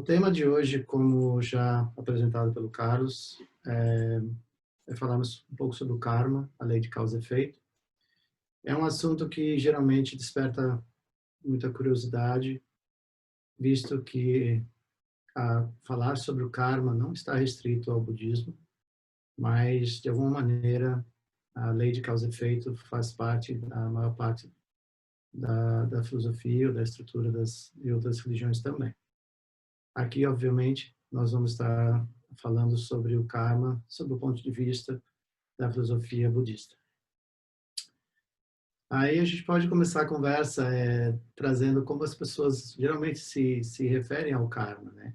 O tema de hoje, como já apresentado pelo Carlos, falarmos um pouco sobre o karma, a lei de causa e efeito. É um assunto que geralmente desperta muita curiosidade, visto que falar sobre o karma não está restrito ao budismo, mas, de alguma maneira, a lei de causa e efeito faz parte da maior parte da filosofia ou da estrutura de outras religiões também. Aqui, obviamente, nós vamos estar falando sobre o karma, sob o ponto de vista da filosofia budista. Aí a gente pode começar a conversa trazendo como as pessoas geralmente se referem ao karma, né?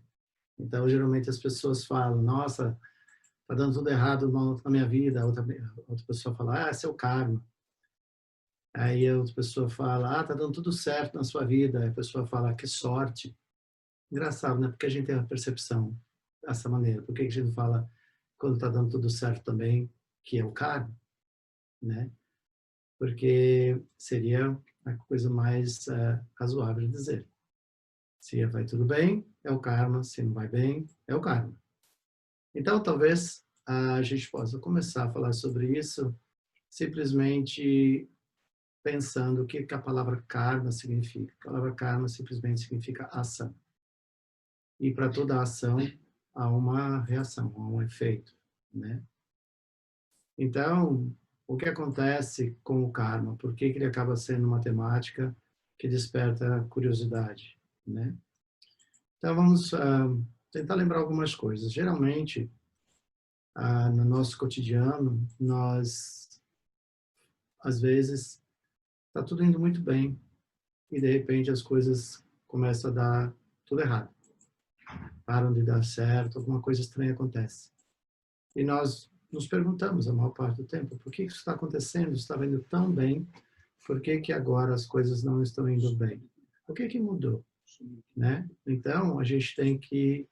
Então, geralmente as pessoas falam, nossa, tá dando tudo errado na minha vida. Outra pessoa fala, esse é o karma. Aí a outra pessoa fala, tá dando tudo certo na sua vida. Aí a pessoa fala, que sorte. Engraçado, né? Porque a gente tem a percepção dessa maneira. Por que a gente fala, quando está dando tudo certo também, que é o karma, né? Porque seria a coisa mais razoável de dizer. Se vai tudo bem, é o karma. Se não vai bem, é o karma. Então, talvez a gente possa começar a falar sobre isso simplesmente pensando o que a palavra karma significa. A palavra karma simplesmente significa ação. E para toda ação há uma reação, há um efeito, né? Então, o que acontece com o karma? Por que ele acaba sendo uma temática que desperta curiosidade, né? Então, vamos tentar lembrar algumas coisas. Geralmente, no nosso cotidiano, nós, às vezes, está tudo indo muito bem e, de repente, as coisas começam a dar tudo errado. Param de dar certo, alguma coisa estranha acontece. E nós nos perguntamos a maior parte do tempo, por que isso está acontecendo? Estava indo tão bem, por que agora as coisas não estão indo bem? O que mudou? Né? Então, a gente tem que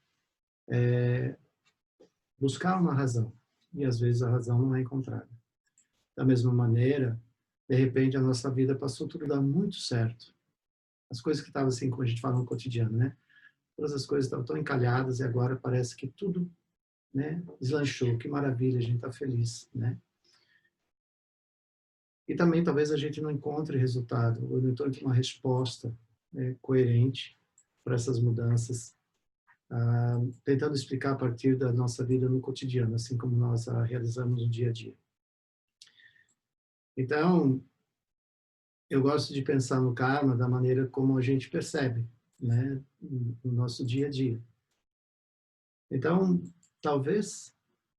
buscar uma razão. E, às vezes, a razão não é encontrada. Da mesma maneira, de repente, a nossa vida passou tudo a dar muito certo. As coisas que estavam assim, como a gente fala no cotidiano, né? Todas as coisas estavam tão encalhadas e agora parece que tudo, né, deslanchou. Que maravilha, a gente está feliz, né? E também talvez a gente não encontre resultado, ou não encontre uma resposta, né, coerente para essas mudanças, tentando explicar a partir da nossa vida no cotidiano, assim como nós a realizamos no dia a dia. Então, eu gosto de pensar no karma da maneira como a gente percebe, né, no nosso dia a dia. Então, talvez,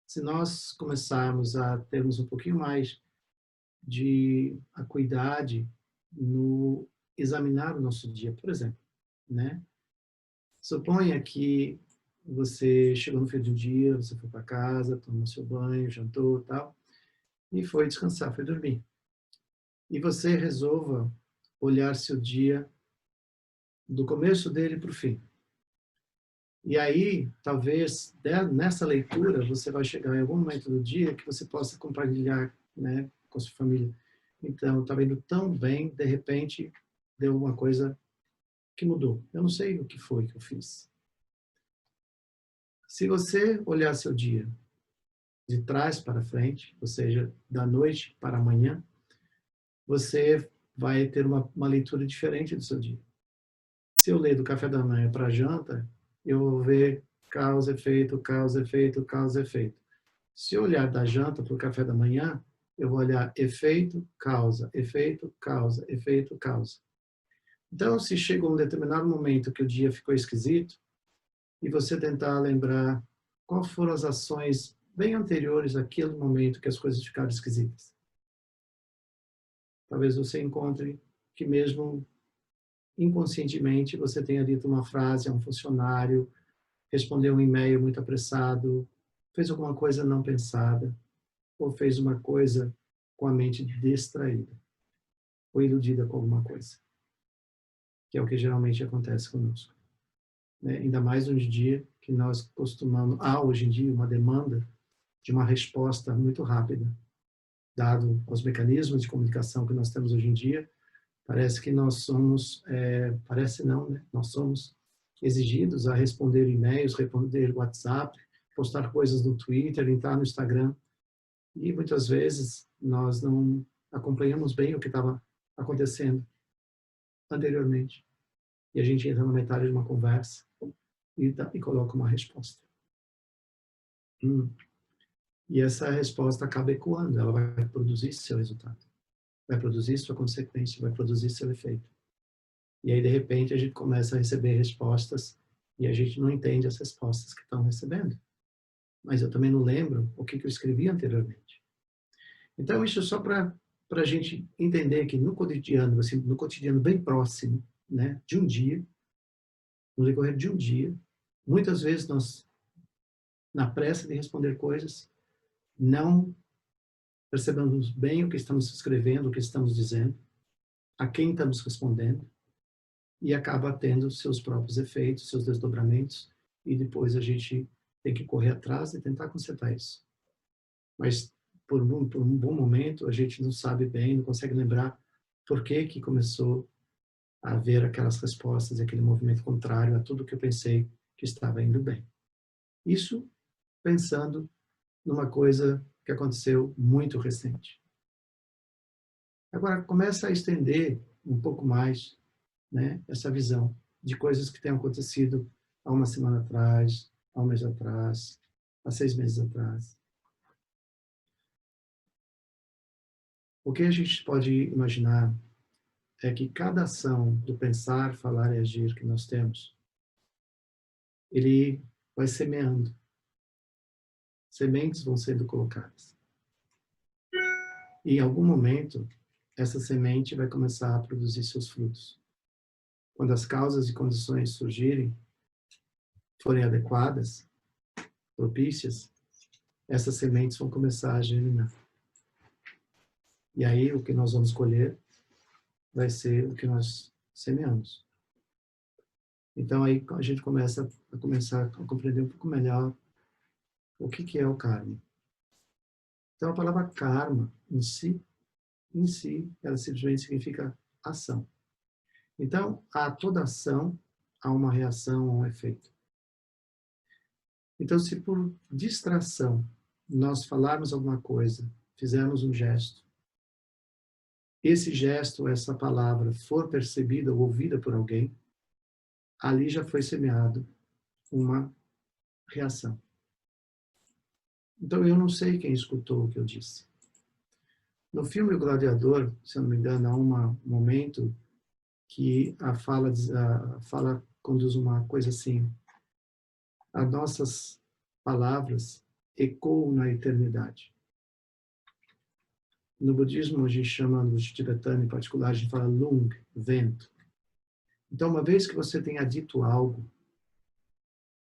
se nós começarmos a termos um pouquinho mais de acuidade no examinar o nosso dia, por exemplo, né? Suponha que você chegou no fim do dia, você foi para casa, tomou seu banho, jantou, tal, e foi descansar, foi dormir. E você resolva olhar seu dia do começo dele para o fim. E aí, talvez, nessa leitura, você vai chegar em algum momento do dia que você possa compartilhar, né, com a sua família. Então, estava indo tão bem, de repente, deu uma coisa que mudou. Eu não sei o que foi que eu fiz. Se você olhar seu dia de trás para frente, ou seja, da noite para amanhã, você vai ter uma leitura diferente do seu dia. Se eu ler do café da manhã para a janta, eu vou ver causa, efeito, causa, efeito, causa, efeito. Se eu olhar da janta para o café da manhã, eu vou olhar efeito, causa, efeito, causa, efeito, causa. Então, se chega um determinado momento que o dia ficou esquisito, e você tentar lembrar quais foram as ações bem anteriores àquele momento que as coisas ficaram esquisitas. Talvez você encontre que mesmo inconscientemente você tenha dito uma frase a um funcionário, respondeu um e-mail muito apressado, fez alguma coisa não pensada, ou fez uma coisa com a mente distraída, ou iludida com alguma coisa, que é o que geralmente acontece conosco. Né? Ainda mais hoje em dia, que nós costumamos, hoje em dia, uma demanda de uma resposta muito rápida, dado aos mecanismos de comunicação que nós temos hoje em dia. Parece que nós somos, parece não, né? Nós somos exigidos a responder e-mails, responder WhatsApp, postar coisas no Twitter, entrar no Instagram. E muitas vezes nós não acompanhamos bem o que estava acontecendo anteriormente. E a gente entra na metade de uma conversa e coloca uma resposta. E essa resposta acaba ecoando, ela vai produzir seu resultado, vai produzir sua consequência, vai produzir seu efeito. E aí, de repente, a gente começa a receber respostas e a gente não entende as respostas que estão recebendo. Mas eu também não lembro o que eu escrevi anteriormente. Então, isso é só para a gente entender que no cotidiano, assim, no cotidiano bem próximo, né, de um dia, no decorrer de um dia, muitas vezes nós, na pressa de responder coisas, não percebemos bem o que estamos escrevendo, o que estamos dizendo, a quem estamos respondendo, e acaba tendo seus próprios efeitos, seus desdobramentos, e depois a gente tem que correr atrás e tentar consertar isso. Mas por um bom momento a gente não sabe bem, não consegue lembrar por que começou a haver aquelas respostas, aquele movimento contrário a tudo que eu pensei que estava indo bem. Isso pensando numa coisa que aconteceu muito recente. Agora começa a estender um pouco mais, né, essa visão de coisas que têm acontecido há uma semana atrás, há um mês atrás, há 6 meses atrás. O que a gente pode imaginar é que cada ação do pensar, falar e agir que nós temos, ele vai semeando. Sementes vão sendo colocadas. E em algum momento, essa semente vai começar a produzir seus frutos. Quando as causas e condições surgirem, forem adequadas, propícias, essas sementes vão começar a germinar. E aí o que nós vamos colher vai ser o que nós semeamos. Então aí a gente começa a compreender um pouco melhor o que é o karma. Então a palavra karma em si, ela simplesmente significa ação. Então, a toda ação há uma reação, há um efeito. Então, se por distração nós falarmos alguma coisa, fizermos um gesto, esse gesto, essa palavra for percebida ou ouvida por alguém, ali já foi semeado uma reação. Então, eu não sei quem escutou o que eu disse. No filme O Gladiador, se eu não me engano, há um momento que a fala conduz uma coisa assim: as nossas palavras ecoam na eternidade. No budismo, a gente chama, no tibetano em particular, a gente fala lung, vento. Então, uma vez que você tenha dito algo,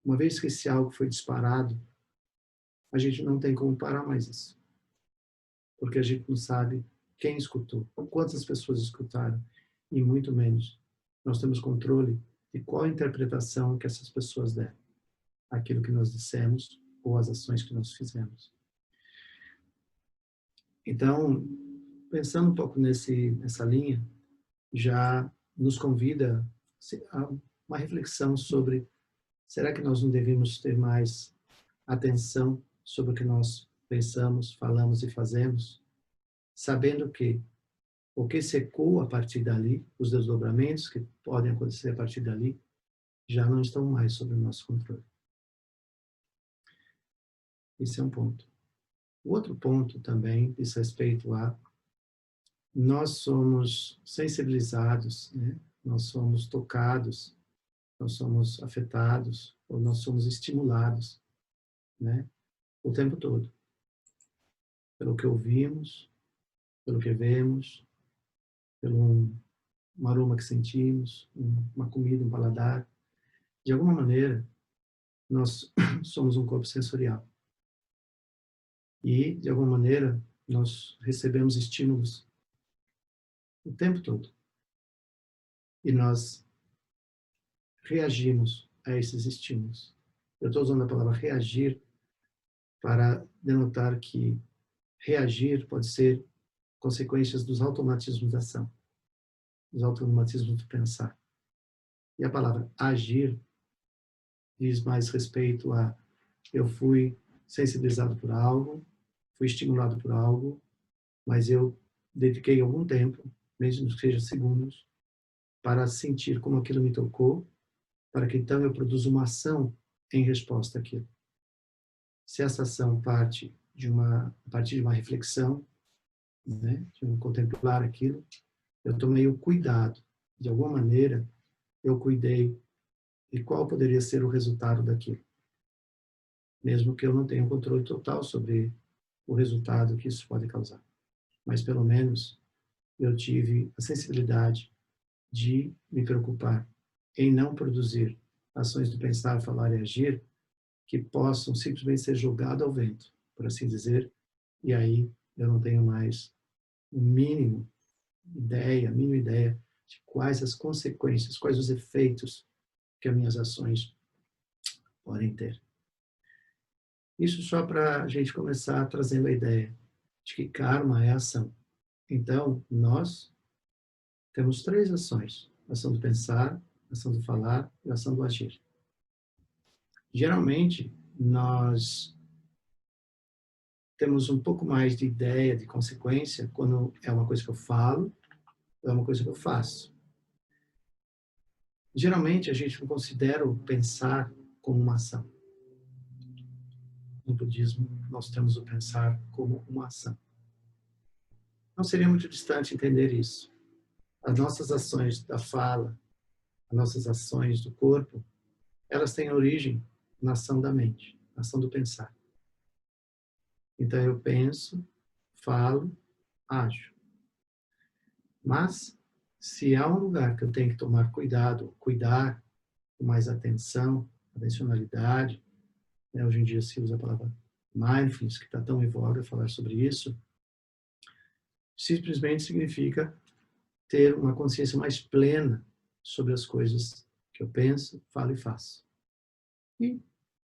uma vez que esse algo foi disparado, a gente não tem como parar mais isso. Porque a gente não sabe quem escutou, quantas pessoas escutaram, e muito menos nós temos controle de qual a interpretação que essas pessoas deram aquilo que nós dissemos ou as ações que nós fizemos. Então, pensando um pouco nessa linha, já nos convida a uma reflexão sobre: será que nós não devíamos ter mais atenção sobre o que nós pensamos, falamos e fazemos, sabendo que o que se ecoa a partir dali, os desdobramentos que podem acontecer a partir dali, já não estão mais sob o nosso controle. Esse é um ponto. O outro ponto também diz respeito a nós somos sensibilizados, né? Nós somos tocados, nós somos afetados, ou nós somos estimulados, né? O tempo todo. Pelo que ouvimos, pelo que vemos, pelo um aroma que sentimos, uma comida, um paladar. De alguma maneira, nós somos um corpo sensorial. E, de alguma maneira, nós recebemos estímulos o tempo todo. E nós reagimos a esses estímulos. Eu estou usando a palavra reagir para denotar que reagir pode ser consequências dos automatismos da ação, dos automatismos do pensar. E a palavra agir diz mais respeito a eu fui sensibilizado por algo, fui estimulado por algo, mas eu dediquei algum tempo, mesmo que seja segundos, para sentir como aquilo me tocou, para que então eu produza uma ação em resposta àquilo. Se essa ação parte a partir de uma reflexão, né, de um contemplar aquilo, eu tomei o cuidado, de alguma maneira, eu cuidei de qual poderia ser o resultado daquilo, mesmo que eu não tenha um controle total sobre o resultado que isso pode causar. Mas pelo menos eu tive a sensibilidade de me preocupar em não produzir ações do pensar, falar e agir que possam simplesmente ser jogadas ao vento, por assim dizer, e aí eu não tenho mais o mínimo ideia, a mínima ideia de quais as consequências, quais os efeitos que as minhas ações podem ter. Isso só para a gente começar trazendo a ideia de que karma é ação. Então, nós temos 3 ações: a ação do pensar, a ação do falar e a ação do agir. Geralmente, nós temos um pouco mais de ideia, de consequência, quando é uma coisa que eu falo ou é uma coisa que eu faço. Geralmente, a gente não considera o pensar como uma ação. No budismo, nós temos o pensar como uma ação. Não seria muito distante entender isso. As nossas ações da fala, as nossas ações do corpo, elas têm origem na ação da mente, na ação do pensar. Então, eu penso, falo, ajo. Mas, se há um lugar que eu tenho que tomar cuidado, cuidar com mais atenção, atencionalidade, né? Hoje em dia se usa a palavra mindfulness, que está tão em voga falar sobre isso, simplesmente significa ter uma consciência mais plena sobre as coisas que eu penso, falo e faço. E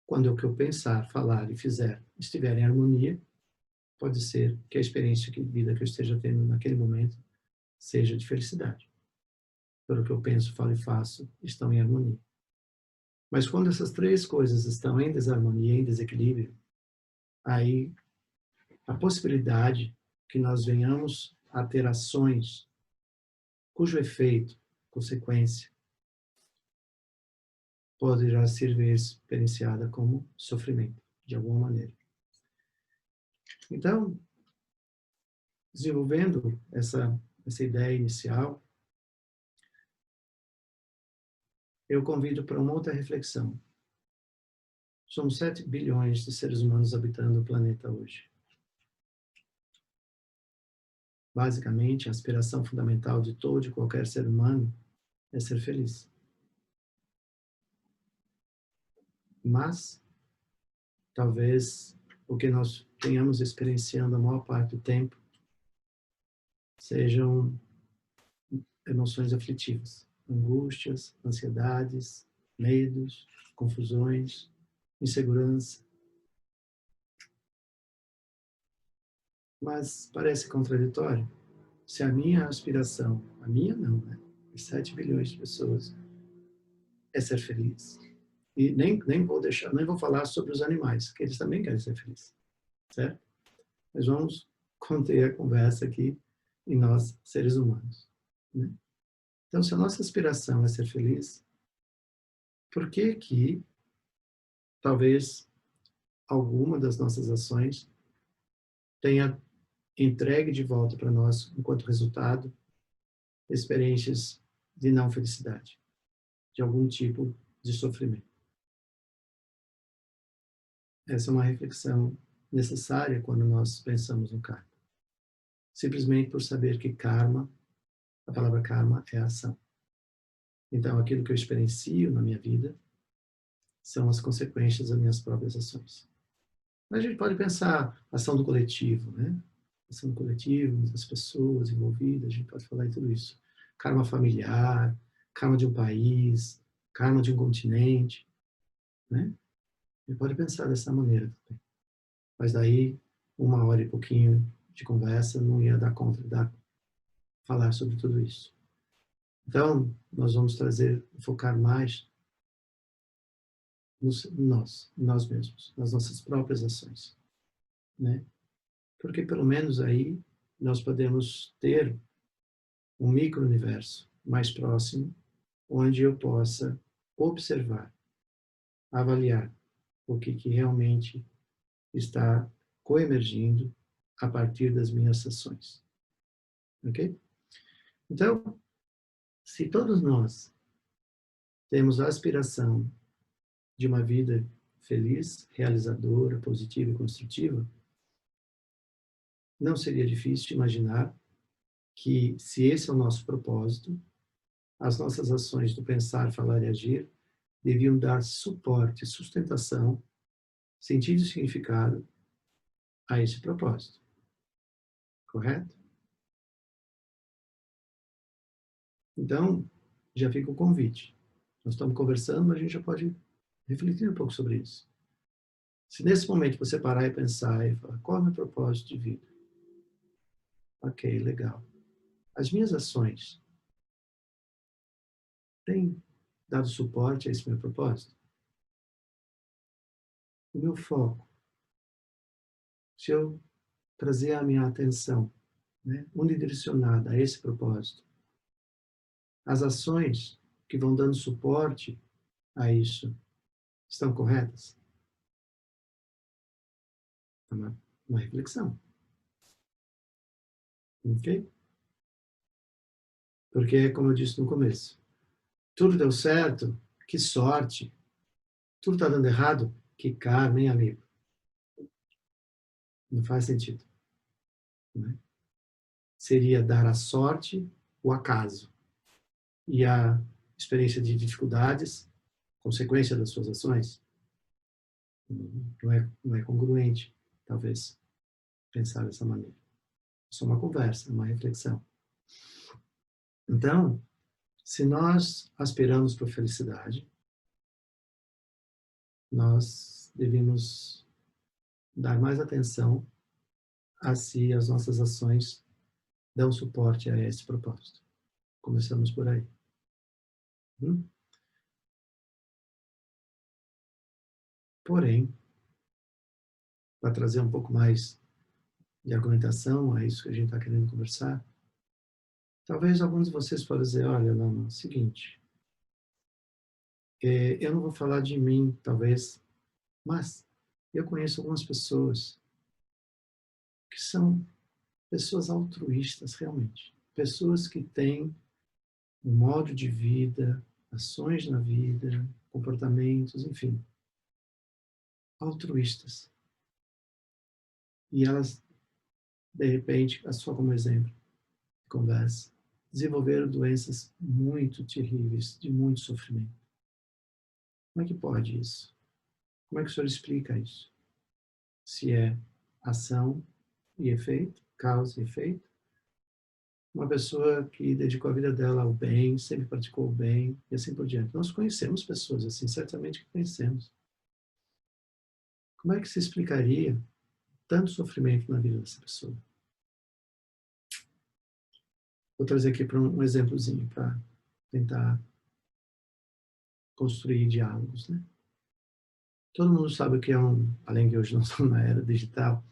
quando o que eu pensar, falar e fizer estiver em harmonia, pode ser que a experiência de vida que eu esteja tendo naquele momento seja de felicidade. Pelo que eu penso, falo e faço estão em harmonia. Mas quando essas 3 coisas estão em desarmonia, em desequilíbrio, aí a possibilidade que nós venhamos a ter ações cujo efeito, consequência, poderá ser experienciada como sofrimento, de alguma maneira. Então, desenvolvendo essa ideia inicial, eu convido para uma outra reflexão. Somos 7 bilhões de seres humanos habitando o planeta hoje. Basicamente, a aspiração fundamental de todo e qualquer ser humano é ser feliz. Mas, talvez, o que nós tenhamos experienciando a maior parte do tempo sejam emoções aflitivas, angústias, ansiedades, medos, confusões, insegurança. Mas parece contraditório. Se a minha aspiração, a minha não, né? De 7 bilhões de pessoas, é ser feliz. E nem vou falar sobre os animais, que eles também querem ser felizes, certo? Mas vamos conter a conversa aqui em nós, seres humanos, né? Então, se a nossa aspiração é ser feliz, por que que talvez alguma das nossas ações tenha entregue de volta para nós, enquanto resultado, experiências de não felicidade, de algum tipo de sofrimento? Essa é uma reflexão necessária quando nós pensamos no karma. Simplesmente por saber que karma, a palavra karma é ação. Então, aquilo que eu experiencio na minha vida são as consequências das minhas próprias ações. Mas a gente pode pensar ação do coletivo, né? Ação do coletivo, das pessoas envolvidas, a gente pode falar em tudo isso. Karma familiar, karma de um país, karma de um continente, né? A gente pode pensar dessa maneira também. Mas daí, 1 hora e pouquinho de conversa não ia dar conta de falar sobre tudo isso. Então, nós vamos focar mais nós mesmos, nas nossas próprias ações, né? Porque pelo menos aí nós podemos ter um micro-universo mais próximo, onde eu possa observar, avaliar o que realmente está coemergindo a partir das minhas ações. Ok? Então, se todos nós temos a aspiração de uma vida feliz, realizadora, positiva e construtiva, não seria difícil imaginar que, se esse é o nosso propósito, as nossas ações do pensar, falar e agir deviam dar suporte, sustentação, sentido e significado a esse propósito. Correto? Então, já fica o convite. Nós estamos conversando, mas a gente já pode refletir um pouco sobre isso. Se nesse momento você parar e pensar e falar, qual é o meu propósito de vida? Ok, legal. As minhas ações têm dado suporte a esse meu propósito? O meu foco, se eu trazer a minha atenção, né, unidirecionada a esse propósito, as ações que vão dando suporte a isso estão corretas? É uma reflexão. Ok? Porque, como eu disse no começo, tudo deu certo, que sorte. Tudo está dando errado, que karma, hein, amigo? Não faz sentido. Né? Seria dar a sorte, o acaso. E a experiência de dificuldades, consequência das suas ações, não é congruente, talvez, pensar dessa maneira. É só uma conversa, uma reflexão. Então, se nós aspiramos por felicidade, nós devemos dar mais atenção a se as nossas ações dão suporte a esse propósito. Começamos por aí. Porém, para trazer um pouco mais de argumentação a isso que a gente está querendo conversar, talvez alguns de vocês possam dizer, olha, Lama, é o seguinte, eu não vou falar de mim, talvez, mas eu conheço algumas pessoas que são pessoas altruístas, realmente. Pessoas que têm um modo de vida, ações na vida, comportamentos, enfim, altruístas. E elas, de repente, só como exemplo de conversa, desenvolveram doenças muito terríveis, de muito sofrimento. Como é que pode isso? Como é que o senhor explica isso? Se é ação e efeito, causa e efeito, uma pessoa que dedicou a vida dela ao bem, sempre praticou o bem, e assim por diante. Nós conhecemos pessoas assim, certamente que conhecemos. Como é que se explicaria tanto sofrimento na vida dessa pessoa? Vou trazer aqui para um exemplozinho, para tentar construir diálogos, né? Todo mundo sabe o que é além que hoje não estamos na era digital,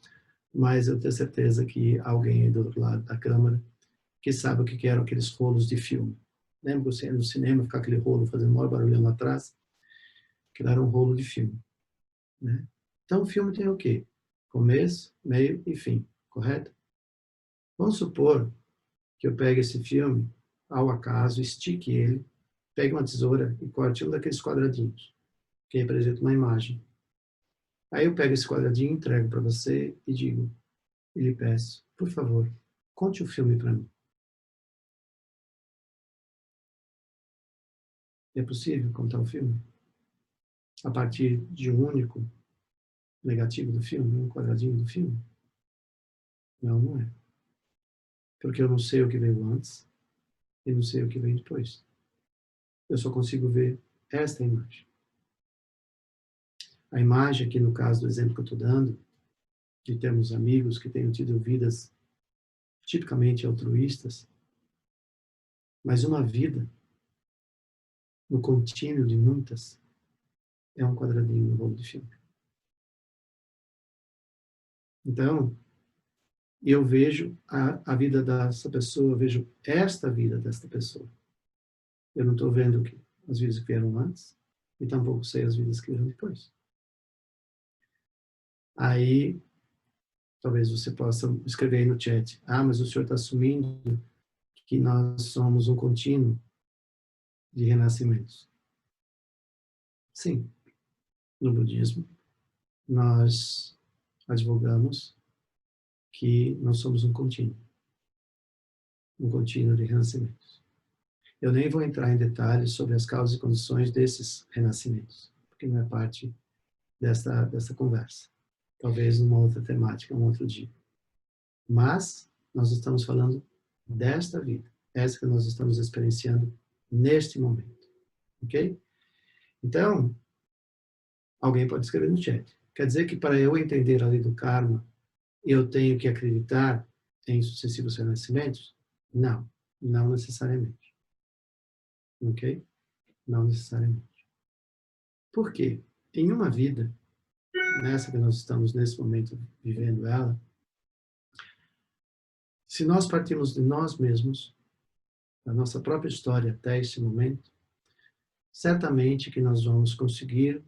mas eu tenho certeza que alguém aí do outro lado da câmara que sabe o que eram aqueles rolos de filme. Lembra você no cinema, ficar aquele rolo fazendo maior barulhão lá atrás? Que era um rolo de filme, né? Então, o filme tem o quê? Começo, meio e fim, correto? Vamos supor que eu pegue esse filme, ao acaso, estique ele, pegue uma tesoura e corte um daqueles quadradinhos, que representa uma imagem. Aí eu pego esse quadradinho, entrego para você e digo, e lhe peço, por favor, conte o filme para mim. É possível contar o filme? A partir de um único negativo do filme, um quadradinho do filme? Não, não é. Porque eu não sei o que veio antes e não sei o que veio depois. Eu só consigo ver esta imagem. A imagem aqui, no caso do exemplo que eu estou dando, de termos amigos que tenham tido vidas tipicamente altruístas, mas uma vida no contínuo de muitas é um quadradinho no rolo de filme. Então, eu vejo a vida dessa pessoa, eu vejo esta vida desta pessoa. Eu não estou vendo as vidas que vieram antes, e tampouco sei as vidas que vieram depois. Aí, talvez você possa escrever aí no chat, mas o senhor está assumindo que nós somos um contínuo de renascimentos. Sim, no budismo, nós advogamos que nós somos um contínuo de renascimentos. Eu nem vou entrar em detalhes sobre as causas e condições desses renascimentos, porque não é parte dessa conversa. Talvez numa outra temática, um outro dia. Mas nós estamos falando desta vida, essa que nós estamos experienciando neste momento. Ok? Então, alguém pode escrever no chat. Quer dizer que para eu entender a lei do karma, eu tenho que acreditar em sucessivos renascimentos? Não, não necessariamente. Ok? Não necessariamente. Por quê? Em uma vida, nessa que nós estamos nesse momento vivendo ela, se nós partimos de nós mesmos, da nossa própria história até esse momento, certamente que nós vamos conseguir,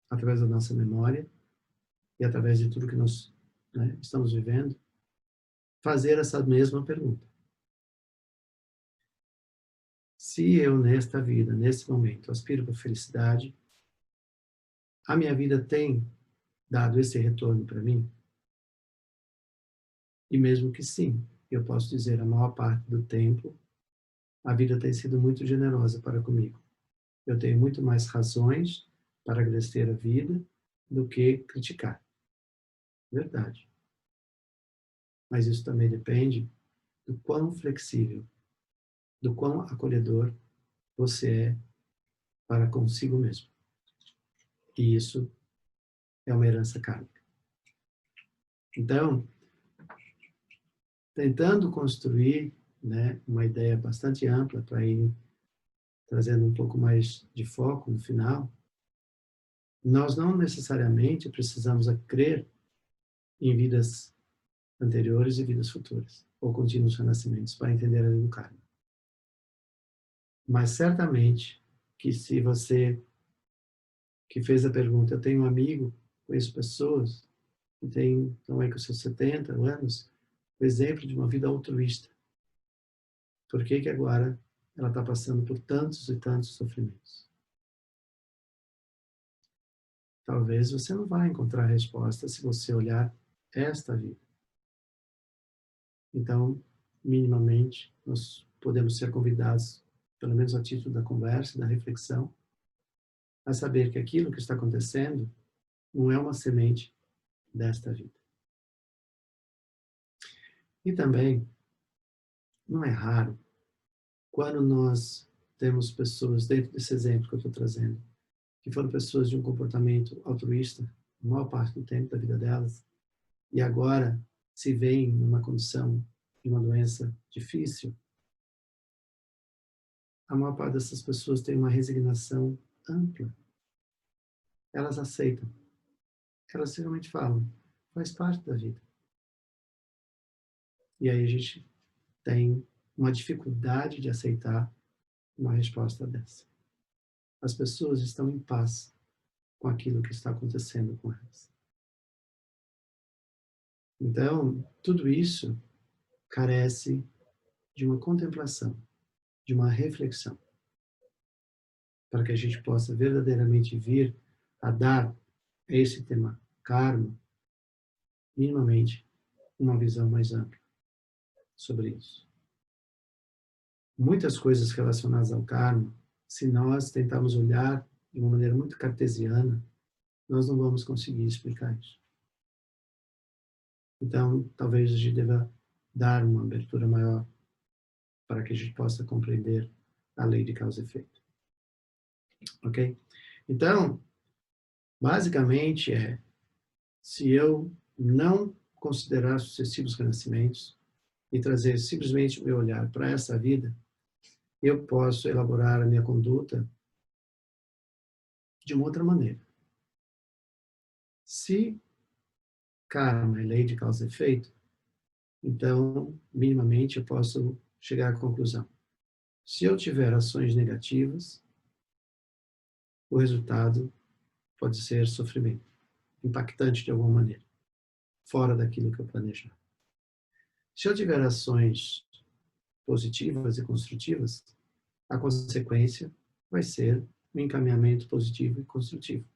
através da nossa memória e através de tudo que nós estamos vivendo, fazer essa mesma pergunta. Se eu, nesta vida, nesse momento, aspiro para a felicidade, a minha vida tem dado esse retorno para mim? E mesmo que sim, eu posso dizer, a maior parte do tempo, a vida tem sido muito generosa para comigo. Eu tenho muito mais razões para agradecer a vida do que criticar. Verdade. Mas isso também depende do quão flexível, do quão acolhedor você é para consigo mesmo. E isso é uma herança kármica. Então, tentando construir uma ideia bastante ampla para ir trazendo um pouco mais de foco no final, nós não necessariamente precisamos crer em vidas anteriores e vidas futuras, ou contínuos renascimentos, para entender a lei do karma. Mas certamente que se você que fez a pergunta, eu tenho um amigo, conheço pessoas que estão aí com seus 70 anos, o exemplo de uma vida altruísta. Por que agora ela está passando por tantos e tantos sofrimentos? Talvez você não vai encontrar a resposta se você olhar esta vida. Então, minimamente, nós podemos ser convidados, pelo menos a título da conversa, da reflexão, a saber que aquilo que está acontecendo não é uma semente desta vida. E também, não é raro, quando nós temos pessoas, dentro desse exemplo que eu estou trazendo, que foram pessoas de um comportamento altruísta, a maior parte do tempo da vida delas, e agora se veem numa condição de uma doença difícil, a maior parte dessas pessoas tem uma resignação ampla. Elas aceitam. Elas realmente falam, faz parte da vida. E aí a gente tem uma dificuldade de aceitar uma resposta dessa. As pessoas estão em paz com aquilo que está acontecendo com elas. Então, tudo isso carece de uma contemplação, de uma reflexão, para que a gente possa verdadeiramente vir a dar a esse tema karma, minimamente, uma visão mais ampla sobre isso. Muitas coisas relacionadas ao karma, se nós tentarmos olhar de uma maneira muito cartesiana, nós não vamos conseguir explicar isso. Então, talvez a gente deva dar uma abertura maior para que a gente possa compreender a lei de causa e efeito. Ok? Então, basicamente se eu não considerar sucessivos renascimentos e trazer simplesmente o meu olhar para essa vida, eu posso elaborar a minha conduta de uma outra maneira. Se karma é lei de causa e efeito, então, minimamente, eu posso chegar à conclusão. Se eu tiver ações negativas, o resultado pode ser sofrimento, impactante de alguma maneira, fora daquilo que eu planejava. Se eu tiver ações positivas e construtivas, a consequência vai ser um encaminhamento positivo e construtivo.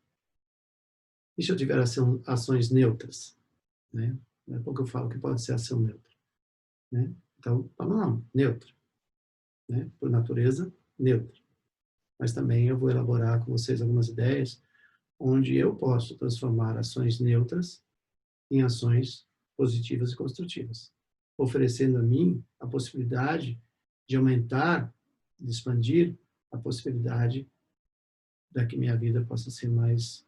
E se eu tiver ações neutras, né? É pouco eu falo que pode ser ação neutra, né? Então, não, neutra, né? Por natureza, neutra. Mas também eu vou elaborar com vocês algumas ideias onde eu posso transformar ações neutras em ações positivas e construtivas, oferecendo a mim a possibilidade de aumentar, de expandir a possibilidade da que minha vida possa ser mais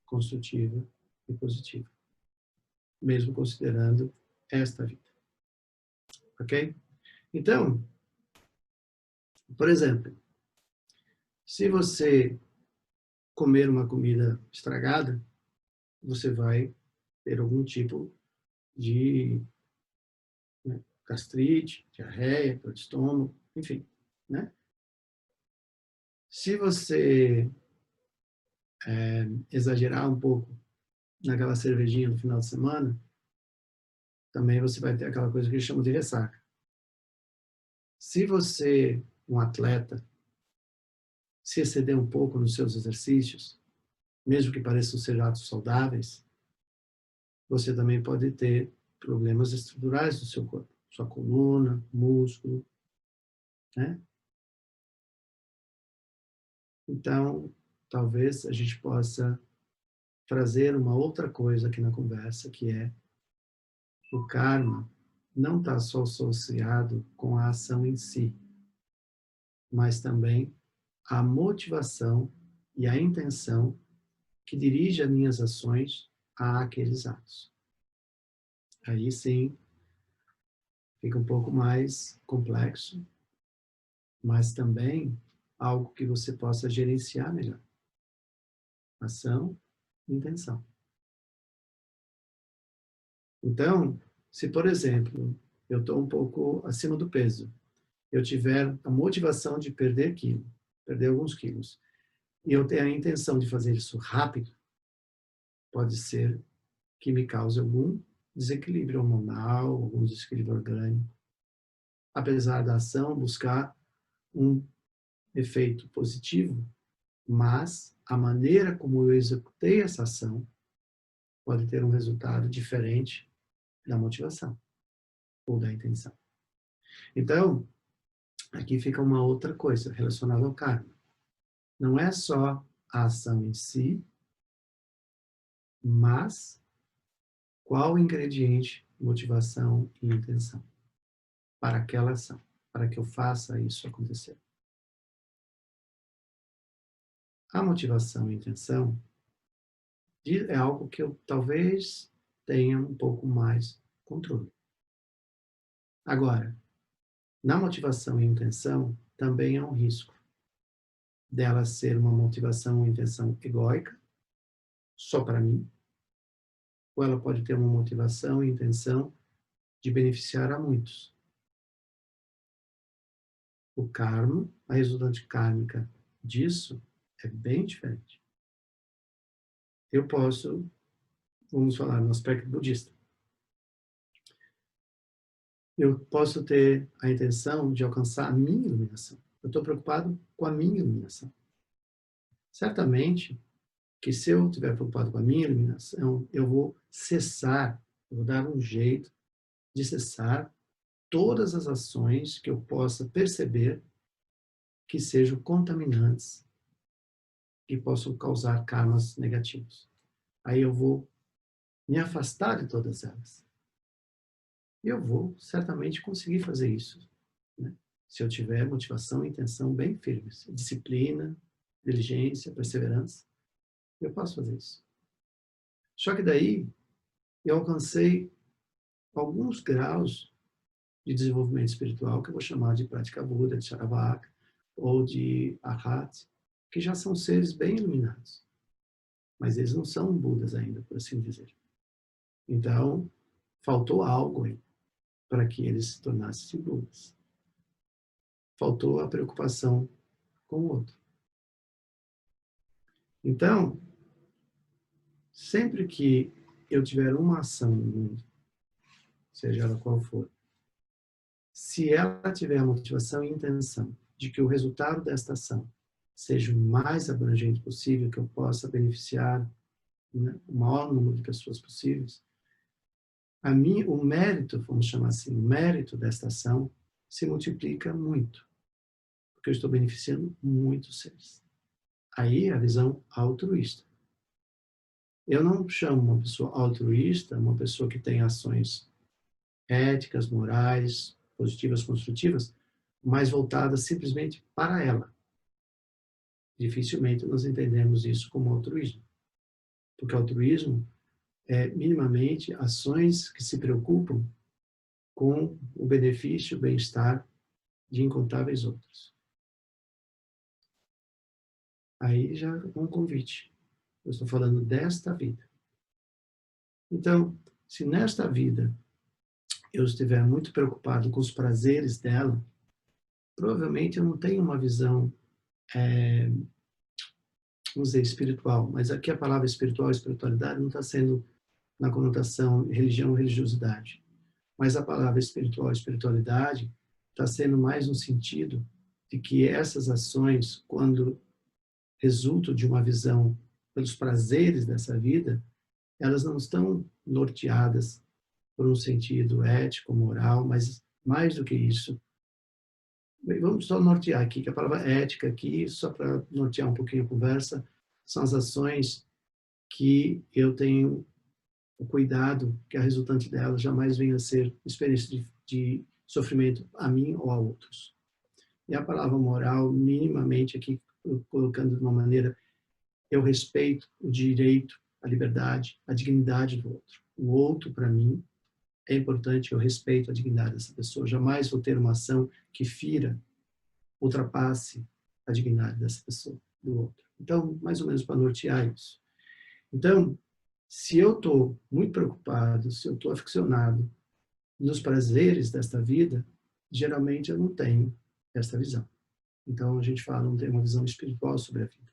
construtiva e positiva, mesmo considerando esta vida. Ok? Então, por exemplo, se você comer uma comida estragada, você vai ter algum tipo de, né, gastrite, diarreia, dor de estômago, enfim, né? Se você exagerar um pouco naquela cervejinha no final de semana, também você vai ter aquela coisa que eles chamam de ressaca. Se você, um atleta, se exceder um pouco nos seus exercícios, mesmo que pareçam ser atos saudáveis, você também pode ter problemas estruturais do seu corpo, sua coluna, músculo, né? Então, talvez a gente possa trazer uma outra coisa aqui na conversa, que é o karma não está só associado com a ação em si, mas também a motivação e a intenção que dirige as minhas ações àqueles atos. Aí sim, fica um pouco mais complexo, mas também algo que você possa gerenciar melhor. Ação e intenção. Então, se por exemplo, eu estou um pouco acima do peso, eu tiver a motivação de perder alguns quilos, e eu tenho a intenção de fazer isso rápido, pode ser que me cause algum desequilíbrio hormonal, algum desequilíbrio orgânico. Apesar da ação buscar um efeito positivo, mas a maneira como eu executei essa ação pode ter um resultado diferente da motivação ou da intenção. Então, aqui fica uma outra coisa relacionada ao karma. Não é só a ação em si, mas qual o ingrediente, motivação e intenção para aquela ação, para que eu faça isso acontecer. A motivação e intenção é algo que eu talvez tenha um pouco mais controle. Agora, na motivação e intenção também há um risco dela ser uma motivação ou intenção egóica, só para mim, ou ela pode ter uma motivação e intenção de beneficiar a muitos. O karma, a resultante kármica disso é bem diferente. Eu posso, vamos falar no aspecto budista, eu posso ter a intenção de alcançar a minha iluminação. Eu estou preocupado com a minha iluminação. Certamente que se eu estiver preocupado com a minha iluminação, eu vou cessar, eu vou dar um jeito de cessar todas as ações que eu possa perceber que sejam contaminantes, que possam causar karmas negativos. Aí eu vou me afastar de todas elas. E eu vou certamente conseguir fazer isso, né? Se eu tiver motivação e intenção bem firmes, disciplina, diligência, perseverança, eu posso fazer isso. Só que daí eu alcancei alguns graus de desenvolvimento espiritual que eu vou chamar de prática Buda, de Charabaka ou de Arhat, que já são seres bem iluminados, mas eles não são Budas ainda, por assim dizer. Então, faltou algo aí para que eles se tornassem Budas. Faltou a preocupação com o outro. Então, sempre que eu tiver uma ação no mundo, seja ela qual for, se ela tiver a motivação e intenção de que o resultado desta ação seja o mais abrangente possível, que eu possa beneficiar, né, o maior número de pessoas possíveis, o mérito, vamos chamar assim, o mérito desta ação se multiplica muito, porque eu estou beneficiando muitos seres. Aí a visão altruísta. Eu não chamo uma pessoa altruísta, uma pessoa que tem ações éticas, morais, positivas, construtivas, mas voltadas simplesmente para ela. Dificilmente nós entendemos isso como altruísmo, porque altruísmo é minimamente ações que se preocupam com o benefício, o bem-estar de incontáveis outros. Aí já é um convite. Eu estou falando desta vida. Então, se nesta vida eu estiver muito preocupado com os prazeres dela, provavelmente eu não tenho uma visão, vamos dizer, espiritual. Mas aqui a palavra espiritual, espiritualidade, não está sendo na conotação religião, religiosidade. Mas a palavra espiritual, espiritualidade, está sendo mais no sentido de que essas ações, quando resultam de uma visão pelos prazeres dessa vida, elas não estão norteadas por um sentido ético, moral, mas mais do que isso. Vamos só nortear aqui, que a palavra ética aqui, só para nortear um pouquinho a conversa, são as ações que eu tenho o cuidado que a resultante delas jamais venha a ser experiência de sofrimento a mim ou a outros. E a palavra moral, minimamente aqui, colocando de uma maneira, eu respeito o direito, a liberdade, a dignidade do outro. O outro, para mim, é importante, eu respeito a dignidade dessa pessoa. Jamais vou ter uma ação que fira, ultrapasse a dignidade dessa pessoa, do outro. Então, mais ou menos para nortear isso. Então, se eu estou muito preocupado, se eu estou aficionado nos prazeres desta vida, geralmente eu não tenho esta visão. Então, a gente fala, não tem uma visão espiritual sobre a vida.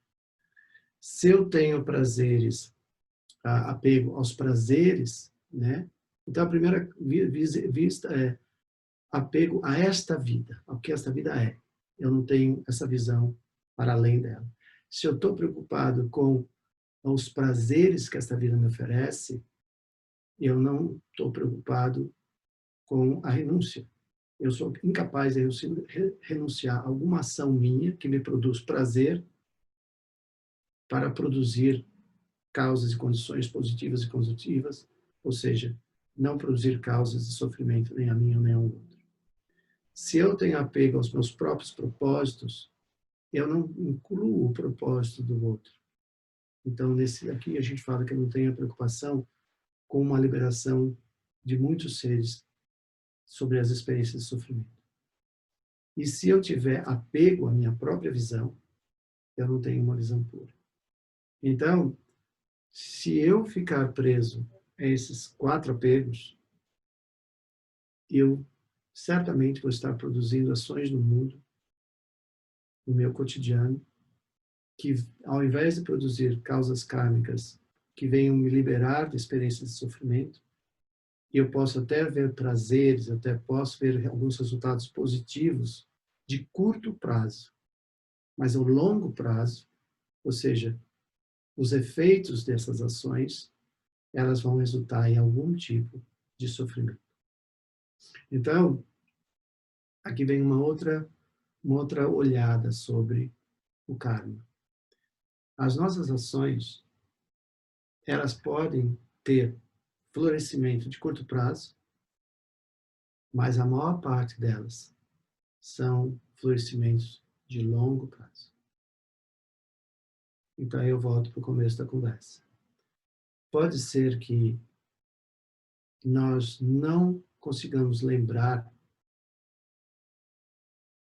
Se eu tenho prazeres, apego aos prazeres, né? Então, a primeira vista é apego a esta vida, ao que esta vida é. Eu não tenho essa visão para além dela. Se eu estou preocupado com os prazeres que esta vida me oferece, eu não estou preocupado com a renúncia. Eu sou incapaz de renunciar a alguma ação minha que me produz prazer para produzir causas e condições positivas e construtivas, ou seja, não produzir causas de sofrimento nem a mim nem ao outro. Se eu tenho apego aos meus próprios propósitos, eu não incluo o propósito do outro. Então, nesse aqui a gente fala que eu não tenho a preocupação com uma liberação de muitos seres sobre as experiências de sofrimento. E se eu tiver apego à minha própria visão, eu não tenho uma visão pura. Então, se eu ficar preso a esses 4 apegos, eu certamente vou estar produzindo ações no mundo, no meu cotidiano, que ao invés de produzir causas kármicas que venham me liberar de experiências de sofrimento, eu posso até ver prazeres, até posso ver alguns resultados positivos de curto prazo, mas ao longo prazo, ou seja, os efeitos dessas ações, elas vão resultar em algum tipo de sofrimento. Então, aqui vem uma outra olhada sobre o karma. As nossas ações, elas podem ter florescimento de curto prazo, mas a maior parte delas são florescimentos de longo prazo. Então, eu volto para o começo da conversa. Pode ser que nós não consigamos lembrar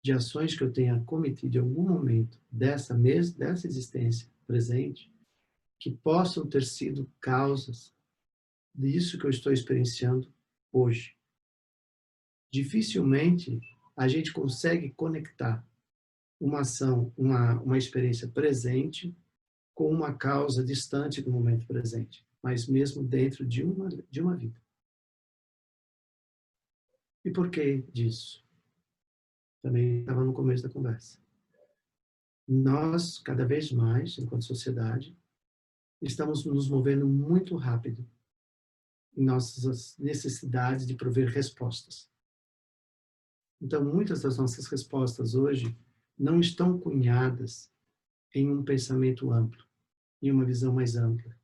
de ações que eu tenha cometido em algum momento dessa existência presente, que possam ter sido causas disso que eu estou experienciando hoje. Dificilmente a gente consegue conectar uma ação, uma experiência presente com uma causa distante do momento presente, mas mesmo dentro de uma vida. E por que disso? Também estava no começo da conversa. Nós, cada vez mais, enquanto sociedade, estamos nos movendo muito rápido em nossas necessidades de prover respostas. Então, muitas das nossas respostas hoje não estão cunhadas em um pensamento amplo, em uma visão mais ampla,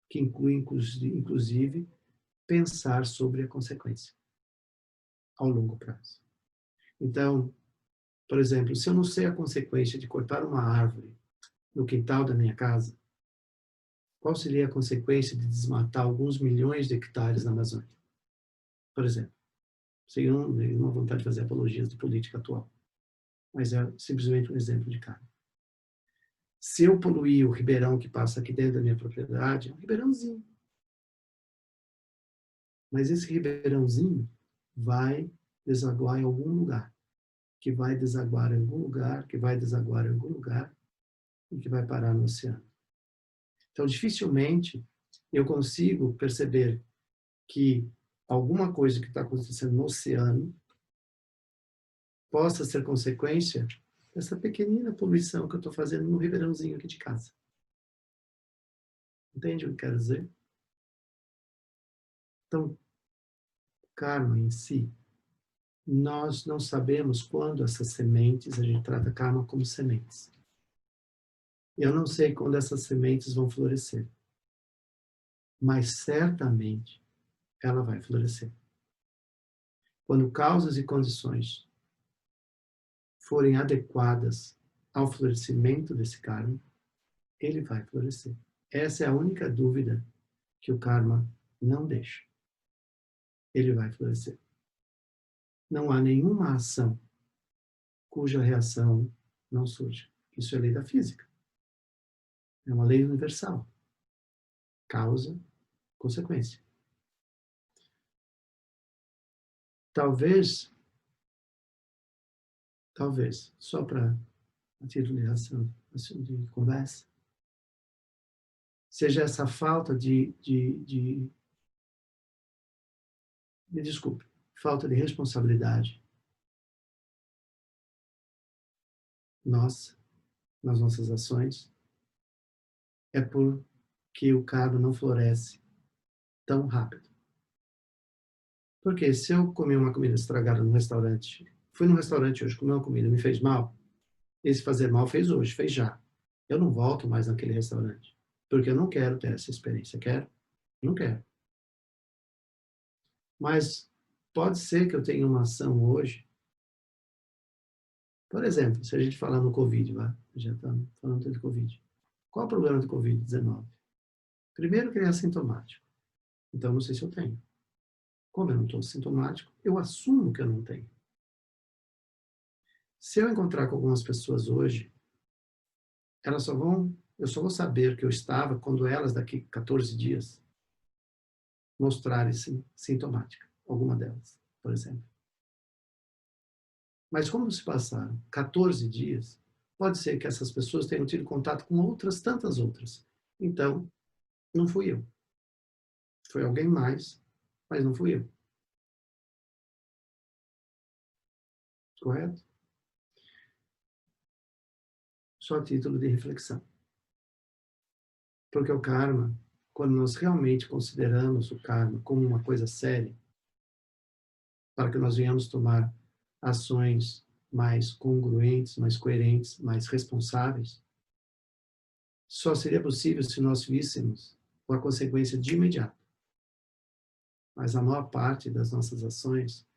que inclui, inclusive, pensar sobre a consequência ao longo prazo. Então, por exemplo, se eu não sei a consequência de cortar uma árvore no quintal da minha casa, qual seria a consequência de desmatar alguns milhões de hectares na Amazônia? Por exemplo, sem uma vontade de fazer apologias de política atual, mas é simplesmente um exemplo de cara. Se eu poluir o ribeirão que passa aqui dentro da minha propriedade, é um ribeirãozinho. Mas esse ribeirãozinho vai desaguar em algum lugar, que vai desaguar em algum lugar, que vai desaguar em algum lugar e que vai parar no oceano. Então, dificilmente eu consigo perceber que alguma coisa que está acontecendo no oceano possa ser consequência dessa pequenina poluição que eu estou fazendo no ribeirãozinho aqui de casa. Entende o que eu quero dizer? Então, karma em si, nós não sabemos quando essas sementes, a gente trata karma como sementes. Eu não sei quando essas sementes vão florescer, mas certamente ela vai florescer. Quando causas e condições forem adequadas ao florescimento desse karma, ele vai florescer. Essa é a única dúvida que o karma não deixa. Ele vai florescer. Não há nenhuma ação cuja reação não surja. Isso é lei da física. É uma lei universal. Causa, consequência. Talvez, só para a título de reação, de conversa, seja essa falta me desculpe, falta de responsabilidade nossa, nas nossas ações, é porque o karma não floresce tão rápido. Porque se eu comer uma comida estragada no restaurante, fui num restaurante hoje, comi uma comida, me fez mal, esse fazer mal fez hoje, fez já. Eu não volto mais naquele restaurante, porque eu não quero ter essa experiência. Quero? Não quero. Mas pode ser que eu tenha uma ação hoje. Por exemplo, se a gente falar no Covid, já estamos falando de Covid. Qual é o problema do Covid-19? Primeiro que ele é assintomático. Então, não sei se eu tenho. Como eu não estou sintomático, eu assumo que eu não tenho. Se eu encontrar com algumas pessoas hoje, eu só vou saber que eu estava quando elas, daqui 14 dias, mostrarem-se sintomática. Alguma delas, por exemplo. Mas como se passaram 14 dias, pode ser que essas pessoas tenham tido contato com outras, tantas outras. Então, não fui eu. Foi alguém mais, mas não fui eu. Correto? Só a título de reflexão. Porque o karma, quando nós realmente consideramos o karma como uma coisa séria, para que nós venhamos tomar ações mais congruentes, mais coerentes, mais responsáveis, só seria possível se nós víssemos a consequência de imediato. Mas a maior parte das nossas ações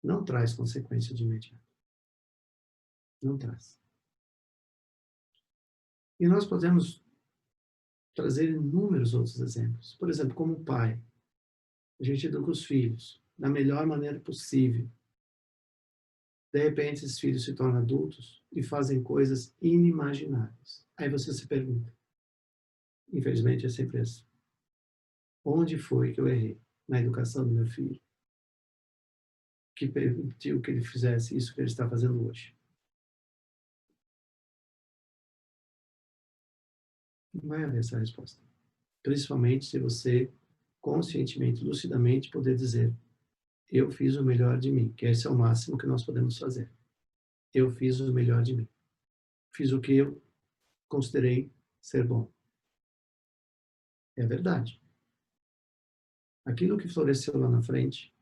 não traz consequência de imediato. Não traz. E nós podemos trazer inúmeros outros exemplos. Por exemplo, como pai, a gente educa os filhos da melhor maneira possível, De repente, esses filhos se tornam adultos e fazem coisas inimagináveis. Aí você se pergunta, infelizmente é sempre assim, onde foi que eu errei na educação do meu filho, que permitiu que ele fizesse isso que ele está fazendo hoje? Não vai haver essa resposta. Principalmente se você, conscientemente, lucidamente, poder dizer, eu fiz o melhor de mim, que esse é o máximo que nós podemos fazer. Eu fiz o melhor de mim. Fiz o que eu considerei ser bom. É verdade. Aquilo que floresceu lá na frente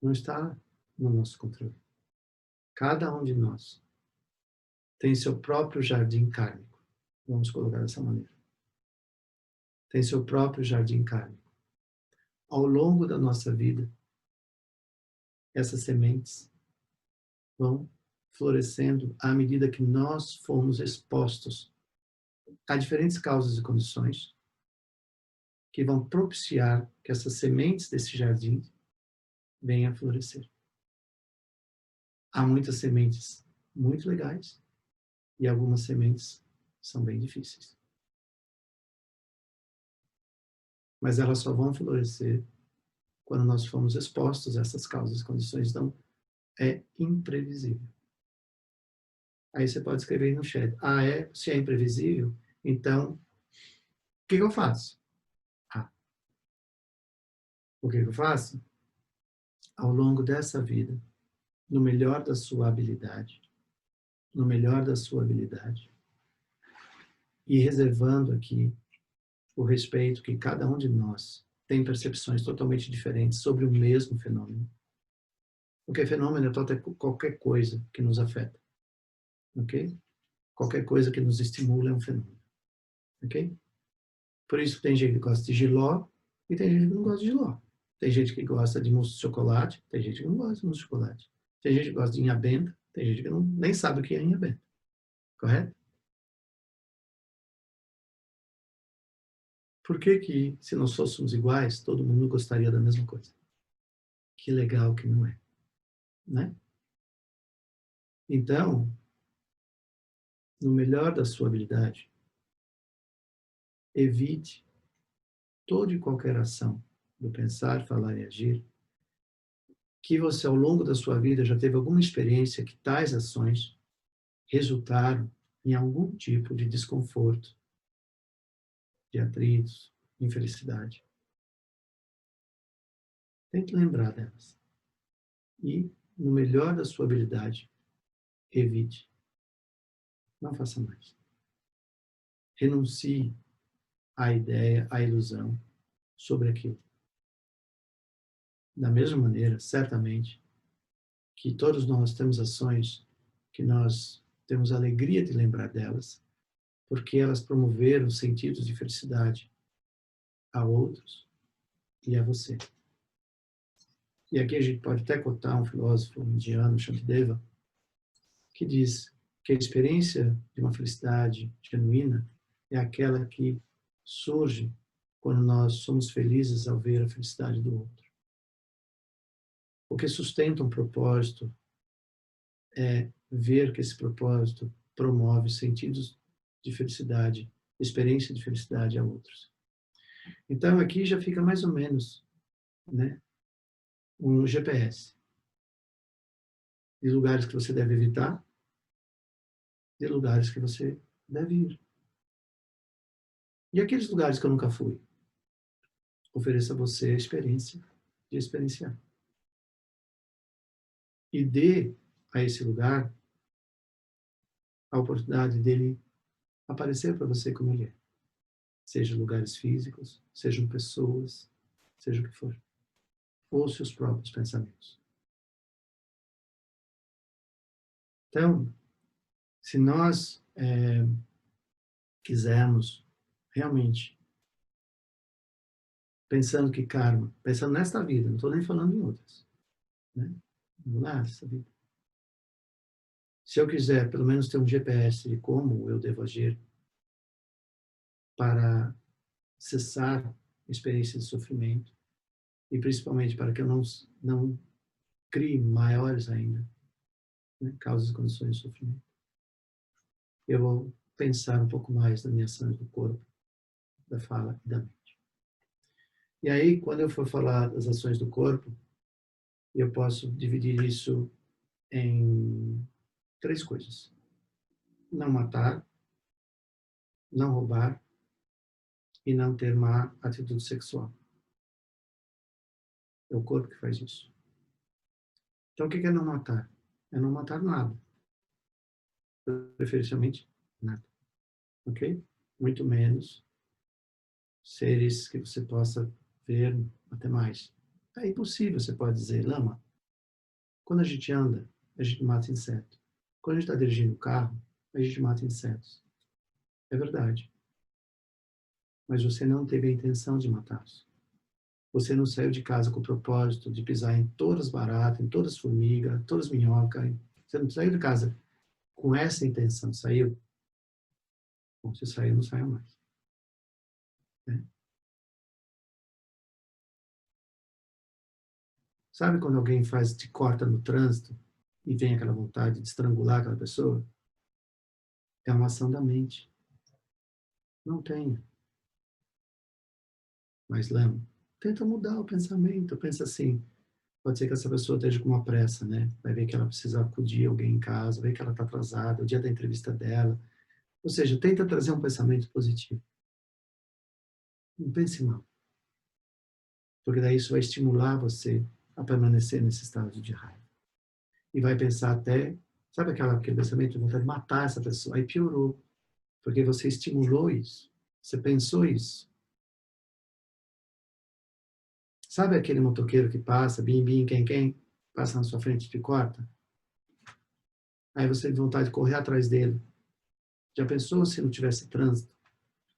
não está no nosso controle. Cada um de nós tem seu próprio jardim kármico. Vamos colocar dessa maneira. Tem seu próprio jardim kármico. Ao longo da nossa vida, essas sementes vão florescendo à medida que nós fomos expostos a diferentes causas e condições que vão propiciar que essas sementes desse jardim venham a florescer. Há muitas sementes muito legais e algumas sementes são bem difíceis. Mas elas só vão florescer quando nós formos expostos a essas causas e condições. Então, é imprevisível. Aí você pode escrever aí no chat, se é imprevisível, então, o que eu faço? O que eu faço? Ao longo dessa vida, no melhor da sua habilidade, no melhor da sua habilidade, e reservando aqui o respeito que cada um de nós tem percepções totalmente diferentes sobre o mesmo fenômeno. Porque fenômeno é qualquer coisa que nos afeta, ok? Qualquer coisa que nos estimula é um fenômeno, ok? Por isso tem gente que gosta de jiló e tem gente que não gosta de jiló. Tem gente que gosta de mousse de chocolate, tem gente que não gosta de mousse de chocolate. Tem gente que gosta de inhabenta, tem gente que nem sabe o que é inhabenta. Correto? Por que que, se nós fôssemos iguais, todo mundo gostaria da mesma coisa? Que legal que não é, né? Então, no melhor da sua habilidade, evite toda e qualquer ação do pensar, falar e agir que você, ao longo da sua vida, já teve alguma experiência que tais ações resultaram em algum tipo de desconforto, de atritos, infelicidade. Tente lembrar delas. E, no melhor da sua habilidade, evite. Não faça mais. Renuncie à ideia, à ilusão sobre aquilo. Da mesma maneira, certamente, que todos nós temos ações que nós temos a alegria de lembrar delas, porque elas promoveram sentidos de felicidade a outros e a você. E aqui a gente pode até cotar um filósofo indiano, Shantideva, que diz que a experiência de uma felicidade genuína é aquela que surge quando nós somos felizes ao ver a felicidade do outro. O que sustenta um propósito é ver que esse propósito promove sentidos de felicidade, experiência de felicidade a outros. Então, aqui já fica mais ou menos, né, um GPS de lugares que você deve evitar, de lugares que você deve ir. E aqueles lugares que eu nunca fui? Ofereça a você a experiência de experienciar. E dê a esse lugar a oportunidade dele aparecer para você como ele é. Seja lugares físicos, sejam pessoas, seja o que for. Ou seus próprios pensamentos. Então, se nós quisermos realmente, pensando que karma, pensando nesta vida, não estou nem falando em outras, né? Vamos lá, essa vida. Se eu quiser, pelo menos, ter um GPS de como eu devo agir para cessar experiências de sofrimento e principalmente para que eu não crie maiores ainda, né? Causas e condições de sofrimento. Eu vou pensar um pouco mais nas minhas ações do corpo, da fala e da mente. E aí, quando eu for falar das ações do corpo, eu posso dividir isso em 3 coisas: não matar, não roubar e não ter má atitude sexual. É o corpo que faz isso. Então, o que é não matar? É não matar nada, preferencialmente nada, ok? Muito menos seres que você possa ver, até mais. É impossível, você pode dizer, Lama, quando a gente anda, a gente mata inseto. Quando a gente está dirigindo o carro, a gente mata insetos. É verdade. Mas você não teve a intenção de matá-los. Você não saiu de casa com o propósito de pisar em todas as baratas, em todas as formigas, todas as minhocas. Você não saiu de casa com essa intenção. Saiu? Bom, se saiu, não saiu mais. Né? Sabe quando alguém te corta no trânsito e vem aquela vontade de estrangular aquela pessoa? É uma ação da mente. Não tenha. Mas, Léo, tenta mudar o pensamento. Pensa assim, pode ser que essa pessoa esteja com uma pressa, né? Vai ver que ela precisa acudir alguém em casa, vai ver que ela está atrasada, o dia da entrevista dela. Ou seja, tenta trazer um pensamento positivo. Não pense mal. Porque daí isso vai estimular você a permanecer nesse estado de raiva. E vai pensar até, sabe aquele pensamento de vontade de matar essa pessoa? Aí piorou. Porque você estimulou isso. Você pensou isso. Sabe aquele motoqueiro que passa, bim, bim, quem, passa na sua frente e te corta? Aí você tem vontade de correr atrás dele. Já pensou se não tivesse trânsito?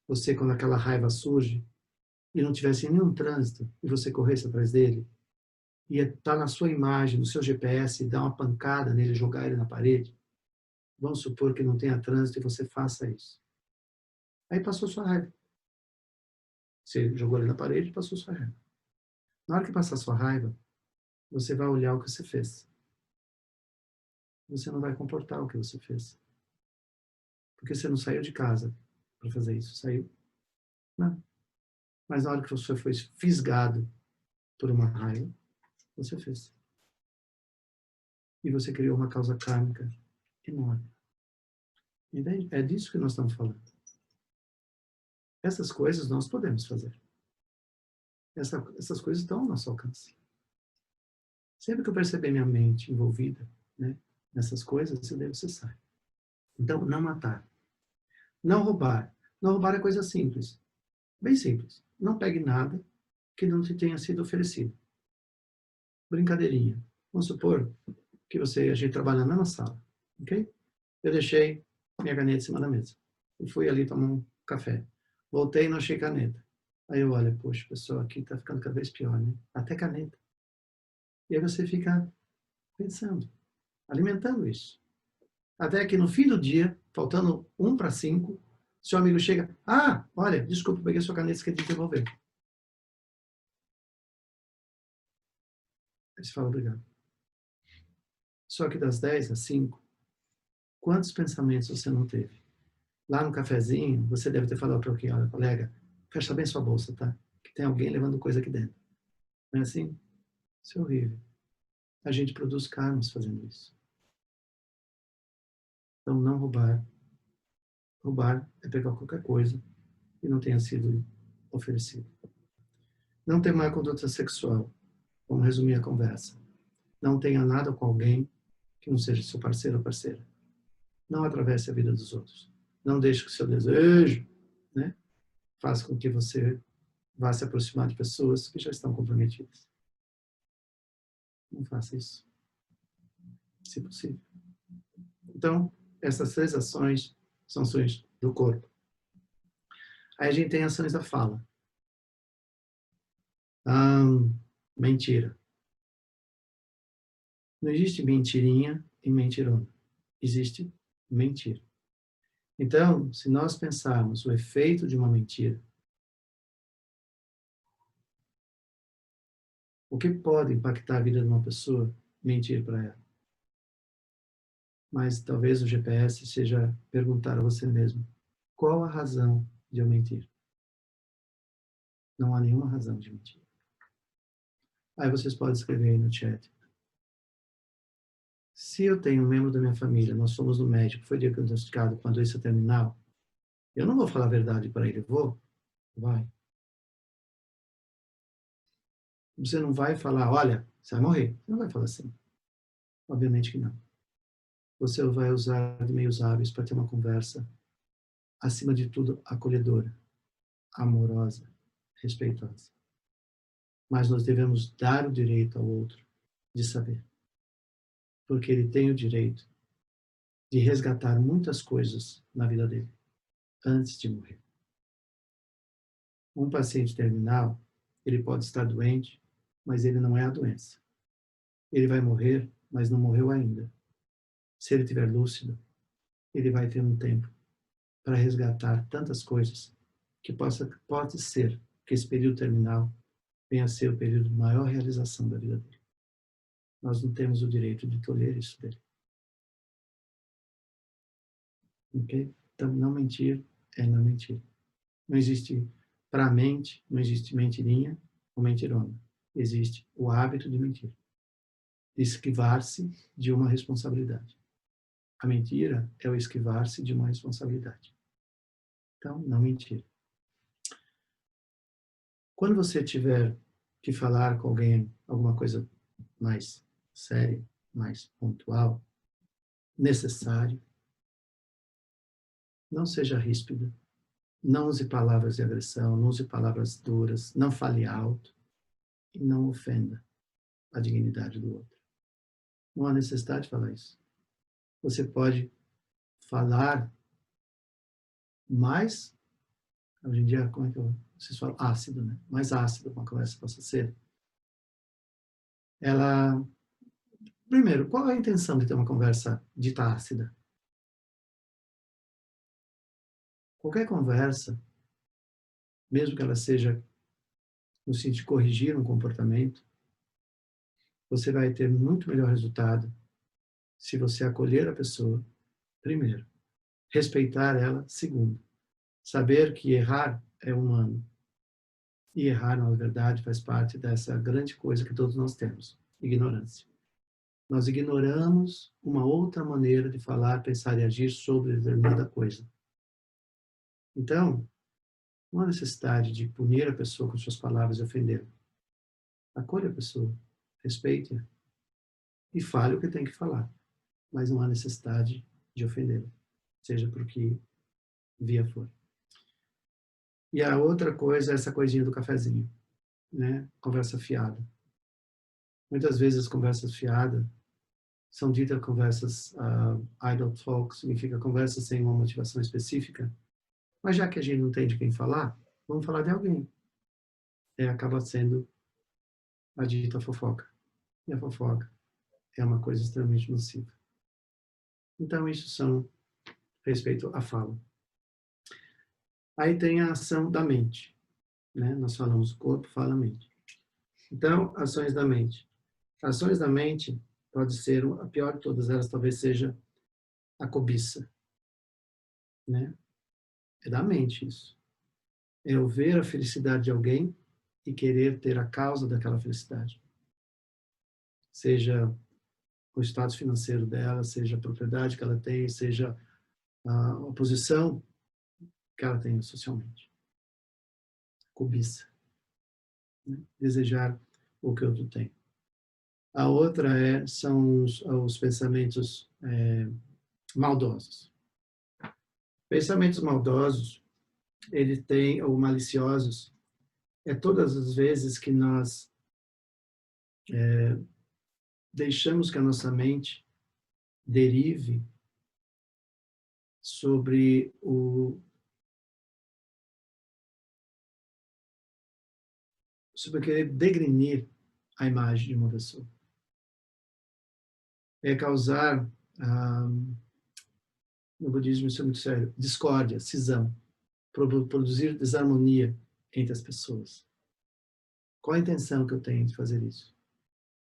Você, quando aquela raiva surge, e não tivesse nenhum trânsito, e você corresse atrás dele, ia estar na sua imagem, no seu GPS, dar uma pancada nele, jogar ele na parede? Vamos supor que não tenha trânsito e você faça isso. Aí passou sua raiva. Você jogou ele na parede e passou sua raiva. Na hora que passar sua raiva, você vai olhar o que você fez. Você não vai comportar o que você fez. Porque você não saiu de casa para fazer isso. Saiu? Não. Mas na hora que você foi fisgado por uma raiva, você fez. E você criou uma causa kármica enorme. Entende? É disso que nós estamos falando. Essas coisas nós podemos fazer. Essas coisas estão ao nosso alcance. Sempre que eu perceber minha mente envolvida, né, nessas coisas, eu devo cessar. Então, não matar. Não roubar. Não roubar é coisa simples. Bem simples. Não pegue nada que não te tenha sido oferecido. Brincadeirinha. Vamos supor que a gente trabalha na mesma sala, ok? Eu deixei minha caneta em cima da mesa. E fui ali tomar um café. Voltei e não achei caneta. Aí eu olho, poxa, o pessoal aqui está ficando cada vez pior, né? Até caneta. E aí você fica pensando, alimentando isso. Até que no fim do dia, faltando 1 para 5, seu amigo chega, ah, olha, desculpa, peguei sua caneta, esqueci de devolver. Aí você fala, obrigado. Só que das 10 às 5, quantos pensamentos você não teve? Lá no cafezinho, você deve ter falado para alguém, olha, colega, fecha bem sua bolsa, tá? Que tem alguém levando coisa aqui dentro. Não é assim? Isso é horrível. A gente produz karmas fazendo isso. Então, não roubar. Roubar é pegar qualquer coisa que não tenha sido oferecido. Não ter má conduta sexual. Vamos resumir a conversa. Não tenha nada com alguém que não seja seu parceiro ou parceira. Não atravesse a vida dos outros. Não deixe que o seu desejo, né, faça com que você vá se aproximar de pessoas que já estão comprometidas. Não faça isso, se possível. Então, essas 3 ações são ações do corpo. Aí a gente tem ações da fala. Mentira. Não existe mentirinha e mentirona. Existe mentira. Então, se nós pensarmos o efeito de uma mentira, o que pode impactar a vida de uma pessoa? Mentir para ela. mas talvez o GPS seja perguntar a você mesmo, qual a razão de eu mentir? Não há nenhuma razão de mentir. Aí vocês podem escrever aí no chat. Se eu tenho um membro da minha família, nós fomos no médico, foi diagnosticado com a doença terminal, eu não vou falar a verdade para ele, vou? Vai. Você não vai falar, olha, você vai morrer. Você não vai falar assim. Obviamente que não. Você vai usar de meios hábeis para ter uma conversa, acima de tudo, acolhedora, amorosa, respeitosa. Mas nós devemos dar o direito ao outro de saber. Porque ele tem o direito de resgatar muitas coisas na vida dele, antes de morrer. Um paciente terminal, ele pode estar doente, mas ele não é a doença. Ele vai morrer, mas não morreu ainda. Se ele estiver lúcido, ele vai ter um tempo para resgatar tantas coisas que pode ser que esse período terminal venha a ser o período de maior realização da vida dele. Nós não temos o direito de tolher isso dele. Ok? Então, não mentir é não mentir. Não existe, para a mente, não existe mentirinha ou mentirona. Existe o hábito de mentir. De esquivar-se de uma responsabilidade. A mentira é o esquivar-se de uma responsabilidade. Então, não mentir. Quando você tiver que falar com alguém alguma coisa mais séria, mais pontual, necessário, não seja ríspido, não use palavras de agressão, não use palavras duras, não fale alto e não ofenda a dignidade do outro. Não há necessidade de falar isso. Você pode falar mais, hoje em dia, como é que vocês falam? Ácido, né? Mais ácido uma conversa possa ser. Ela, primeiro, qual é a intenção de ter uma conversa dita ácida? Qualquer conversa, mesmo que ela seja no sentido de corrigir um comportamento, você vai ter muito melhor resultado se você acolher a pessoa, primeiro, respeitar ela, segundo, saber que errar é humano. E errar, na verdade, faz parte dessa grande coisa que todos nós temos, ignorância. Nós ignoramos uma outra maneira de falar, pensar e agir sobre determinada coisa. Então, não há necessidade de punir a pessoa com suas palavras e ofendê-la. Acolha a pessoa, respeite-a e fale o que tem que falar. Mas não há necessidade de ofendê-la, seja por que via for. E a outra coisa é essa coisinha do cafezinho, né? Conversa fiada. Muitas vezes as conversas fiadas são ditas conversas idle talk, significa conversa sem uma motivação específica, mas já que a gente não tem de quem falar, vamos falar de alguém. Acaba sendo a dita fofoca. E a fofoca é uma coisa extremamente nociva. Então, isso são respeito à fala. Aí tem a ação da mente. Né? Nós falamos corpo, fala, mente. Então, ações da mente. Ações da mente pode ser, a pior de todas elas talvez seja a cobiça. Né? É da mente isso. É eu ver a felicidade de alguém e querer ter a causa daquela felicidade. Seja o status financeiro dela, seja a propriedade que ela tem, seja a posição que ela tem socialmente. Cobiça. Né? Desejar o que o outro tem. A outra são os pensamentos maldosos. Pensamentos maldosos, ele tem, ou maliciosos, todas as vezes que nós deixamos que a nossa mente derive sobre querer degrenir a imagem de uma pessoa. É causar, no budismo isso é muito sério, discórdia, cisão, produzir desarmonia entre as pessoas. Qual a intenção que eu tenho de fazer isso?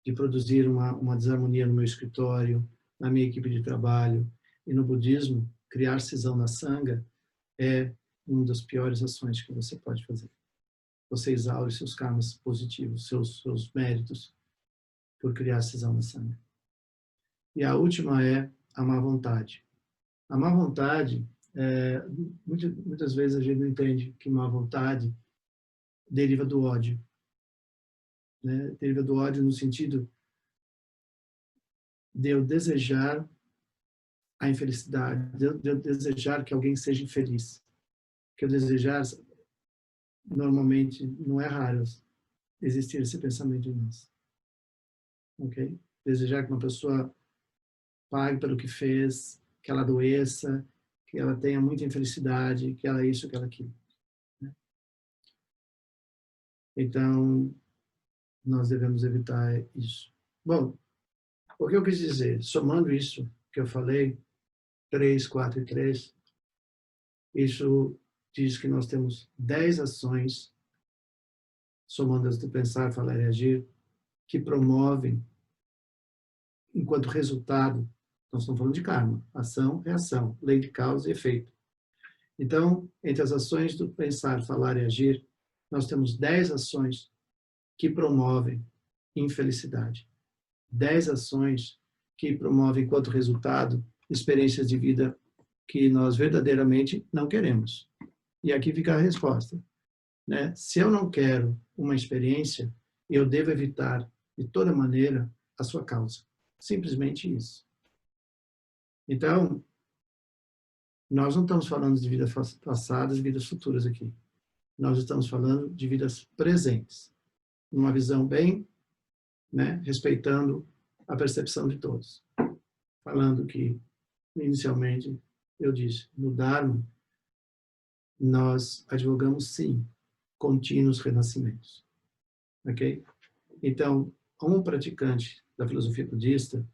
De produzir uma desarmonia no meu escritório, na minha equipe de trabalho e no budismo, criar cisão na sanga é uma das piores ações que você pode fazer. Você exaure seus karmas positivos, seus méritos, por criar cisão na sanga. E a última é a má vontade. A má vontade, muitas vezes a gente não entende que má vontade deriva do ódio. Né? Deriva do ódio no sentido de eu desejar a infelicidade, de eu desejar que alguém seja infeliz. Que eu desejar, normalmente, não é raro existir esse pensamento em nós. Ok? Desejar que uma pessoa pague pelo que fez, que ela adoeça, que ela tenha muita infelicidade, que ela isso, que ela aquilo. Né? Então, nós devemos evitar isso. Bom, o que eu quis dizer? Somando isso que eu falei, 3, 4 e 3, isso diz que nós temos 10 ações, somando as do pensar, falar e agir, que promovem, enquanto resultado, nós estamos falando de karma, ação, reação, lei de causa e efeito. Então, entre as ações do pensar, falar e agir, nós temos 10 ações que promovem infelicidade. 10 ações que promovem, enquanto resultado, experiências de vida que nós verdadeiramente não queremos. E aqui fica a resposta. Né? Se eu não quero uma experiência, eu devo evitar, de toda maneira, a sua causa. Simplesmente isso. Então, nós não estamos falando de vidas passadas e vidas futuras aqui. Nós estamos falando de vidas presentes. Numa visão bem, né, respeitando a percepção de todos. Falando que, inicialmente, eu disse, no Dharma, nós advogamos, sim, contínuos renascimentos. Ok? Então, um praticante da filosofia budista,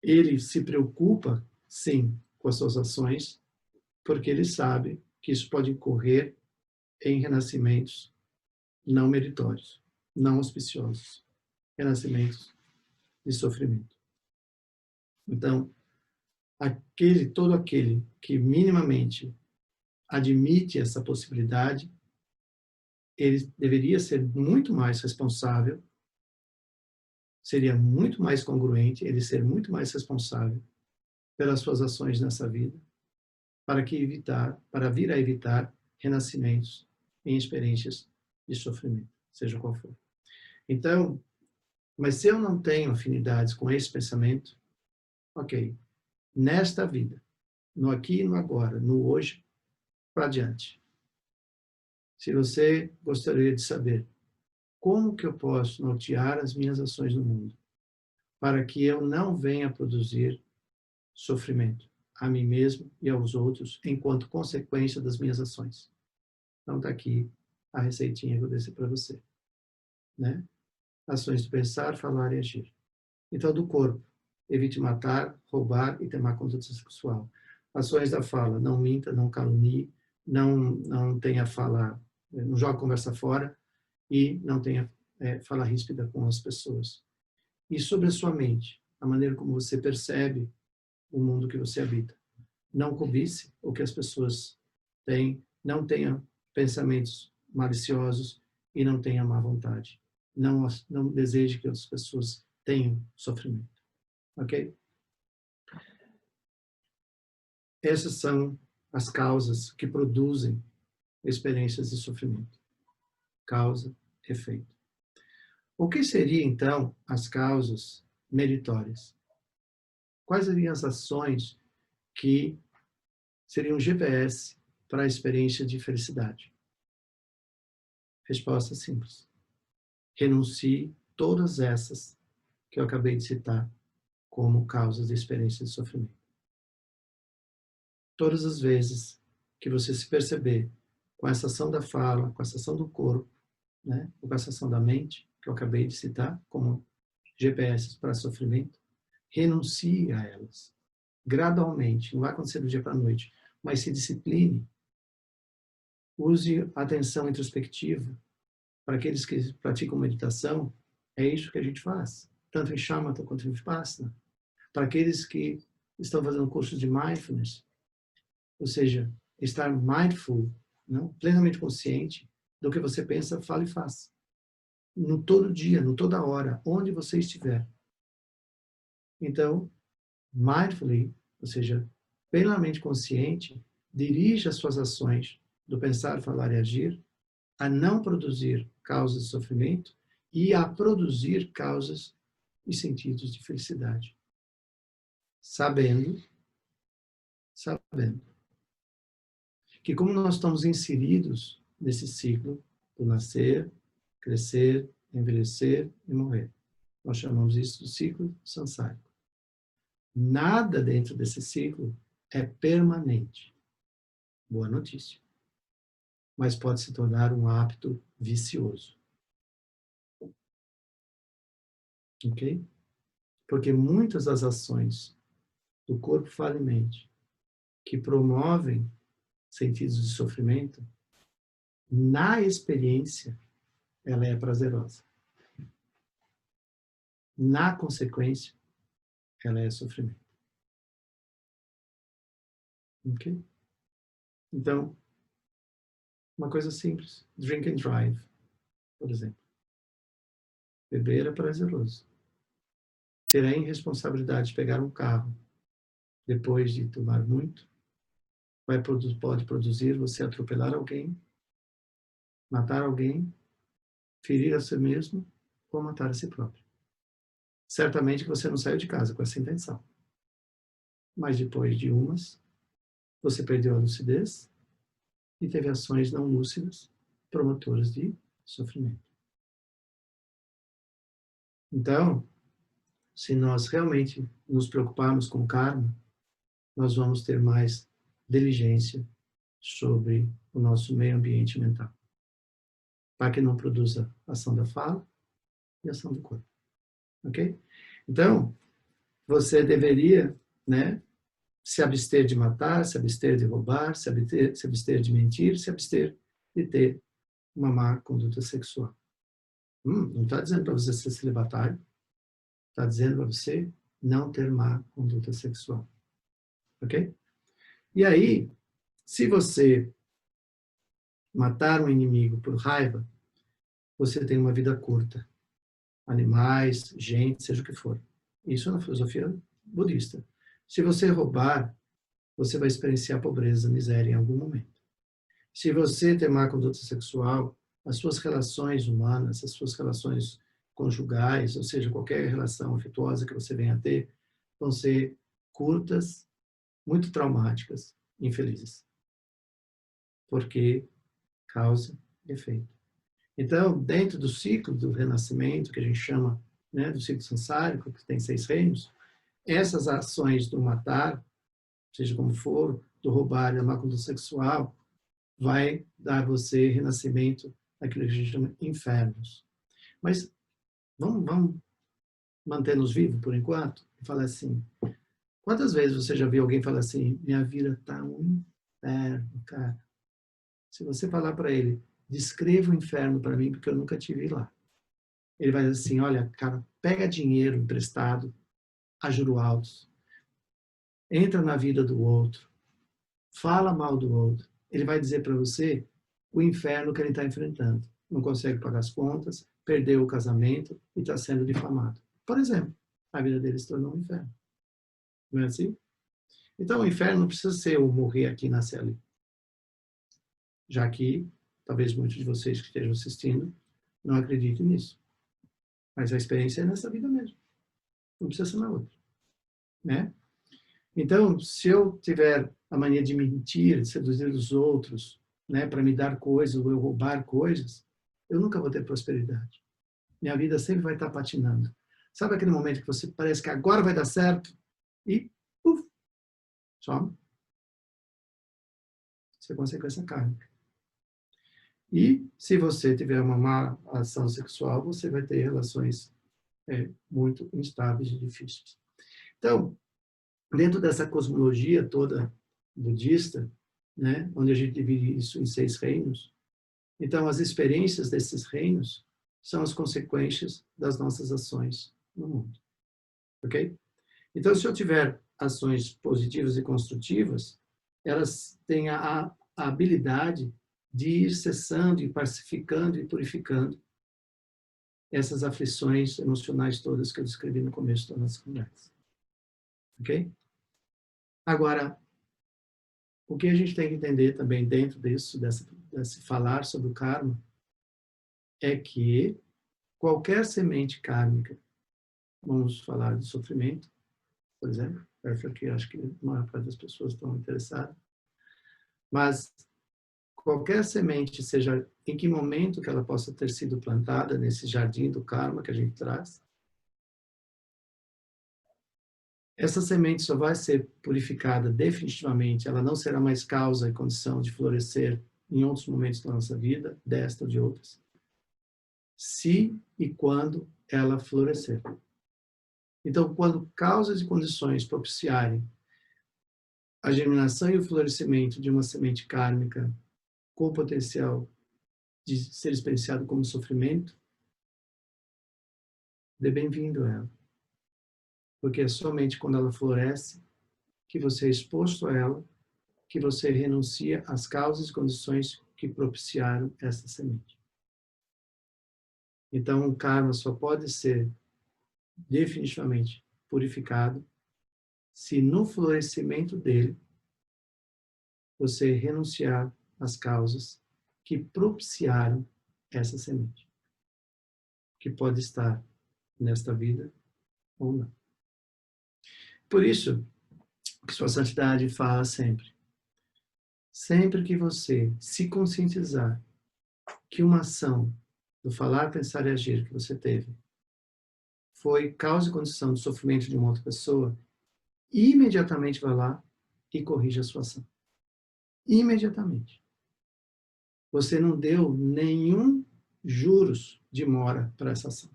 ele se preocupa, sim, com as suas ações, porque ele sabe que isso pode ocorrer em renascimentos não meritórios, não auspiciosos, renascimentos de sofrimento. Então, todo aquele que minimamente admite essa possibilidade, ele deveria ser muito mais responsável, seria muito mais congruente, ele ser muito mais responsável pelas suas ações nessa vida, para vir a evitar renascimentos em experiências de sofrimento, seja qual for. Então, mas se eu não tenho afinidades com esse pensamento, ok, nesta vida, no aqui e no agora, no hoje, para adiante. Se você gostaria de saber como que eu posso nortear as minhas ações no mundo, para que eu não venha produzir sofrimento a mim mesmo e aos outros, enquanto consequência das minhas ações. Então, está aqui a receitinha que eu deixei para você. Né? Ações de pensar, falar e agir. Então, do corpo, evite matar, roubar e ter má conduta sexual. Ações da fala, não minta, não calunie, não tenha fala, não jogue conversa fora e não tenha fala ríspida com as pessoas. E sobre a sua mente, a maneira como você percebe o mundo que você habita. Não cobice o que as pessoas têm, não tenha pensamentos maliciosos e não tenha má vontade. Não deseje que as pessoas tenham sofrimento. Ok? Essas são as causas que produzem experiências de sofrimento. Causa, efeito. O que seriam, então, as causas meritórias? Quais seriam as ações que seriam GPS para a experiência de felicidade? Resposta simples. Renuncie todas essas que eu acabei de citar como causas de experiência de sofrimento. Todas as vezes que você se perceber com essa ação da fala, com essa ação do corpo, né, ou com essa ação da mente, que eu acabei de citar como GPS para sofrimento, renuncie a elas. Gradualmente, não vai acontecer do dia para a noite, mas se discipline. Use a atenção introspectiva. Para aqueles que praticam meditação, é isso que a gente faz, tanto em shamatha quanto em vipassana. Para aqueles que estão fazendo curso de mindfulness, ou seja, estar mindful, não? Plenamente consciente do que você pensa, fala e faz. No todo dia, no toda hora, onde você estiver. Então, mindfully, ou seja, plenamente consciente, dirige as suas ações do pensar, falar e agir a não produzir causas de sofrimento e a produzir causas e sentidos de felicidade. Sabendo que como nós estamos inseridos nesse ciclo do nascer, crescer, envelhecer e morrer, nós chamamos isso de ciclo samsárico. Nada dentro desse ciclo é permanente. Boa notícia. Mas pode se tornar um hábito vicioso. Ok? Porque muitas das ações do corpo, fala e mente que promovem sentidos de sofrimento, na experiência, ela é prazerosa. Na consequência, ela é sofrimento. Ok? Então, uma coisa simples. Drink and drive, por exemplo. Beber é prazeroso. Ter a irresponsabilidade de pegar um carro depois de tomar muito, pode produzir você atropelar alguém, matar alguém, ferir a si mesmo ou matar a si próprio. Certamente que você não saiu de casa com essa intenção. Mas depois de umas, você perdeu a lucidez e teve ações não lúcidas, promotoras de sofrimento. Então, se nós realmente nos preocuparmos com o karma, nós vamos ter mais diligência sobre o nosso meio ambiente mental, para que não produza ação da fala e ação do corpo. Ok? Então, você deveria, né, se abster de matar, se abster de roubar, se abster de mentir, se abster de ter uma má conduta sexual. Não está dizendo para você ser celibatário, está dizendo para você não ter má conduta sexual. Ok? E aí, se você matar um inimigo por raiva, você tem uma vida curta. Animais, gente, seja o que for. Isso é na filosofia budista. Se você roubar, você vai experienciar pobreza, miséria em algum momento. Se você ter má conduta sexual, as suas relações humanas, as suas relações conjugais, ou seja, qualquer relação afetuosa que você venha a ter, vão ser curtas, muito traumáticas, infelizes. Porque causa e efeito. Então, dentro do ciclo do renascimento, que a gente chama, né, do ciclo sansárico, que tem 6 reinos, essas ações do matar, seja como for, do roubar e da má conduta sexual, vai dar a você renascimento daquilo que a gente chama infernos. Mas vamos manter-nos vivos por enquanto e falar assim, quantas vezes você já viu alguém falar assim, minha vida está um inferno, cara? Se você falar para ele, descreva o inferno para mim, porque eu nunca tive lá. Ele vai dizer assim, olha, cara, pega dinheiro emprestado a juros altos, entra na vida do outro, fala mal do outro. Ele vai dizer para você o inferno que ele está enfrentando. Não consegue pagar as contas, perdeu o casamento e está sendo difamado. Por exemplo, a vida dele se tornou um inferno. Não é assim? Então, o inferno não precisa ser o morrer aqui e nascer ali. Já que, talvez muitos de vocês que estejam assistindo não acreditem nisso. Mas a experiência é nessa vida mesmo. Não precisa ser na outra. Né? Então, se eu tiver a mania de mentir, de seduzir os outros, né, para me dar coisas ou eu roubar coisas, eu nunca vou ter prosperidade. Minha vida sempre vai estar patinando. Sabe aquele momento que você parece que agora vai dar certo e, some? Isso é consequência kármica. E se você tiver uma má ação sexual, você vai ter relações muito instáveis e difíceis. Então, dentro dessa cosmologia toda budista, né, onde a gente divide isso em 6 reinos, então as experiências desses reinos são as consequências das nossas ações no mundo. Ok? Então, se eu tiver ações positivas e construtivas, elas têm a habilidade de ir cessando e pacificando e purificando essas aflições emocionais todas que eu descrevi no começo da nossa conversa. Ok? Agora, o que a gente tem que entender também dentro disso, desse falar sobre o karma, é que qualquer semente kármica, vamos falar de sofrimento, por exemplo, essa aqui acho que a maior parte das pessoas estão interessadas, mas qualquer semente, seja em que momento que ela possa ter sido plantada nesse jardim do karma que a gente traz, essa semente só vai ser purificada definitivamente, ela não será mais causa e condição de florescer em outros momentos da nossa vida, desta ou de outras, se e quando ela florescer. Então, quando causas e condições propiciarem a germinação e o florescimento de uma semente kármica com potencial de ser experienciado como sofrimento, dê bem-vindo a ela. Porque é somente quando ela floresce que você é exposto a ela, que você renuncia às causas e condições que propiciaram essa semente. Então, o karma só pode ser definitivamente purificado se no florescimento dele você renunciar às causas que propiciaram essa semente, que pode estar nesta vida ou não. Por isso, que Sua Santidade fala sempre que você se conscientizar que uma ação do falar, pensar e agir que você teve foi causa e condição do sofrimento de uma outra pessoa, imediatamente vá lá e corrija a sua ação. Imediatamente. Você não deu nenhum juros de mora para essa ação.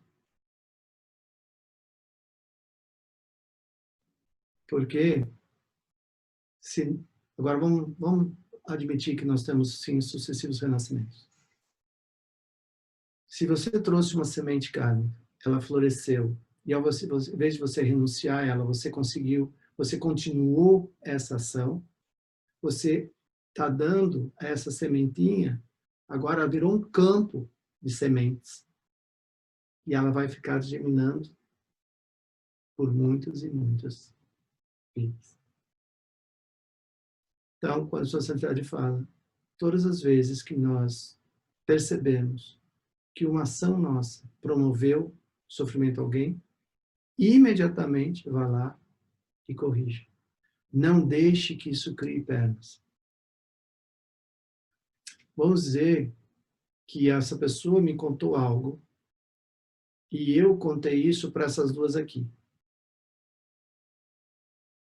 Porque, se, agora vamos admitir que nós temos, sim, sucessivos renascimentos. Se você trouxe uma semente kármica, ela floresceu, e ao você, em vez de você renunciar a ela, você continuou essa ação, você está dando a essa sementinha, agora virou um campo de sementes. E ela vai ficar germinando por muitas e muitas vidas. Então, quando a Sua Santidade fala, todas as vezes que nós percebemos que uma ação nossa promoveu sofrimento a alguém, imediatamente vá lá e corrija. Não deixe que isso crie pernas. Vamos dizer que essa pessoa me contou algo e eu contei isso para essas duas aqui.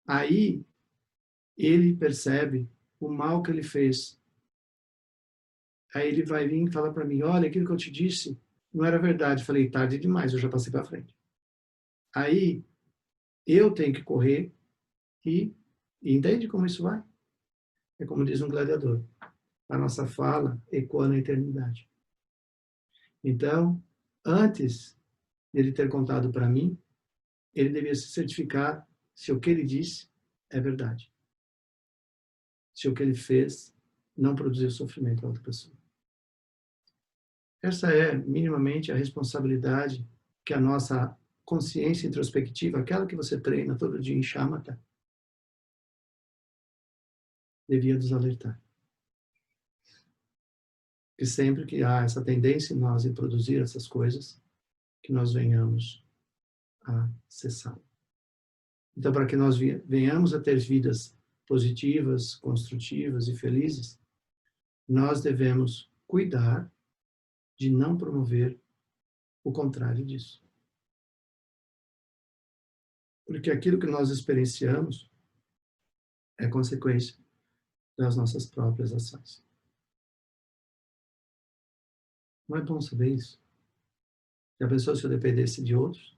Aí ele percebe o mal que ele fez. Aí ele vai vir e fala para mim, olha, aquilo que eu te disse não era verdade. Eu falei, tarde demais, eu já passei para frente. Aí eu tenho que correr e entende como isso vai? É como diz um gladiador. A nossa fala ecoa na eternidade. Então, antes dele ter contado para mim, ele devia se certificar se o que ele disse é verdade. Se o que ele fez não produziu sofrimento a outra pessoa. Essa é, minimamente, a responsabilidade que a nossa consciência introspectiva, aquela que você treina todo dia em Shamatha, devia nos alertar. Que sempre que há essa tendência em nós em produzir essas coisas, que nós venhamos a cessar. Então, para que nós venhamos a ter vidas positivas, construtivas e felizes, nós devemos cuidar de não promover o contrário disso. Porque aquilo que nós experienciamos é consequência das nossas próprias ações. Não é bom saber isso? Já pensou se eu dependesse de outros?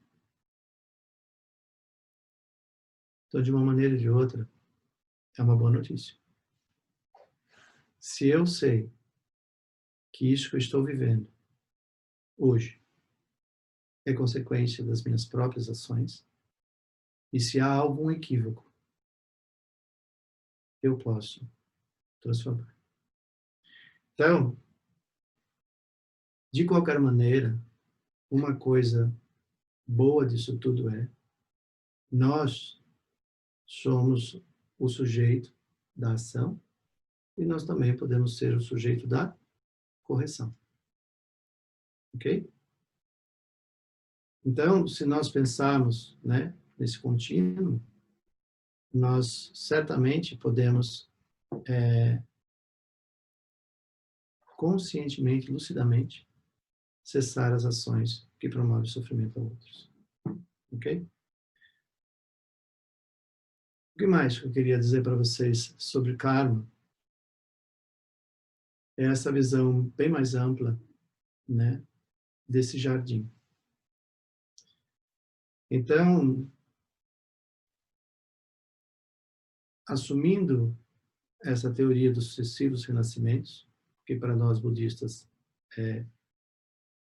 Então, de uma maneira ou de outra, é uma boa notícia. Se eu sei que isso que eu estou vivendo hoje é consequência das minhas próprias ações, E se há algum equívoco, eu posso transformar. Então, de qualquer maneira, uma coisa boa disso tudo é, nós somos o sujeito da ação e nós também podemos ser o sujeito da correção. Ok? Então, se nós pensarmos, né, nesse contínuo, nós certamente podemos conscientemente, lucidamente, cessar as ações que promovem sofrimento a outros. Ok? O que mais que eu queria dizer para vocês sobre karma é essa visão bem mais ampla, né, desse jardim. Então, assumindo essa teoria dos sucessivos renascimentos, que para nós budistas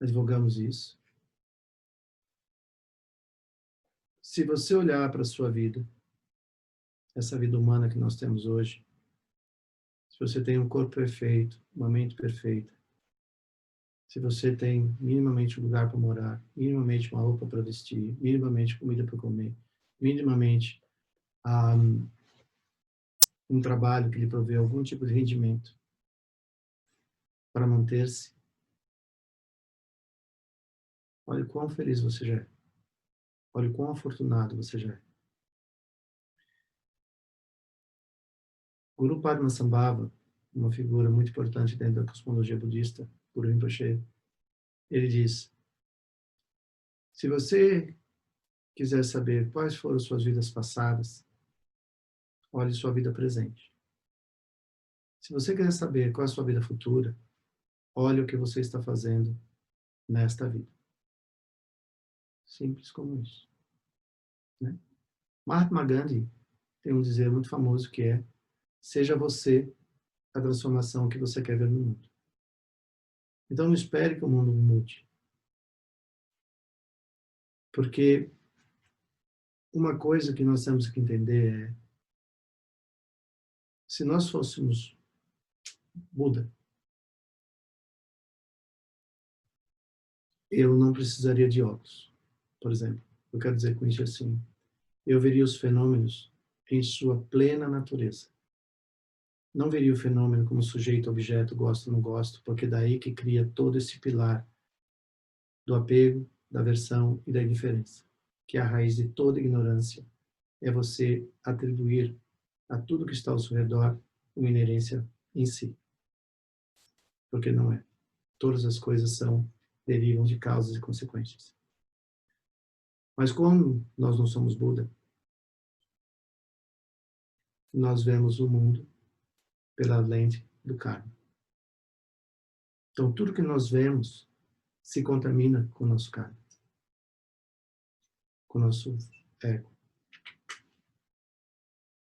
advogamos isso, se você olhar para a sua vida, essa vida humana que nós temos hoje, se você tem um corpo perfeito, uma mente perfeita, se você tem minimamente um lugar para morar, minimamente uma roupa para vestir, minimamente comida para comer, minimamente um trabalho que lhe provê algum tipo de rendimento para manter-se, olha o quão feliz você já é. Olha o quão afortunado você já é. Guru Padmasambhava, uma figura muito importante dentro da cosmologia budista, Guru Rinpoche, ele diz, se você quiser saber quais foram suas vidas passadas, olhe sua vida presente. Se você quiser saber qual é a sua vida futura, olhe o que você está fazendo nesta vida. Simples como isso. Né? Mahatma Gandhi tem um dizer muito famoso que é: seja você a transformação que você quer ver no mundo. Então não espere que o mundo mude. Porque uma coisa que nós temos que entender é, se nós fôssemos Buda, eu não precisaria de óculos, por exemplo. Eu quero dizer com isso assim, eu veria os fenômenos em sua plena natureza. Não veria o fenômeno como sujeito, objeto, gosto ou não gosto, porque daí que cria todo esse pilar do apego, da aversão e da indiferença, que é a raiz de toda ignorância, é você atribuir a tudo que está ao seu redor uma inerência em si, porque não é. Todas as coisas derivam de causas e consequências. Mas como nós não somos Buda, nós vemos o mundo pela lente do karma. Então, tudo que nós vemos se contamina com o nosso karma, com o nosso ego.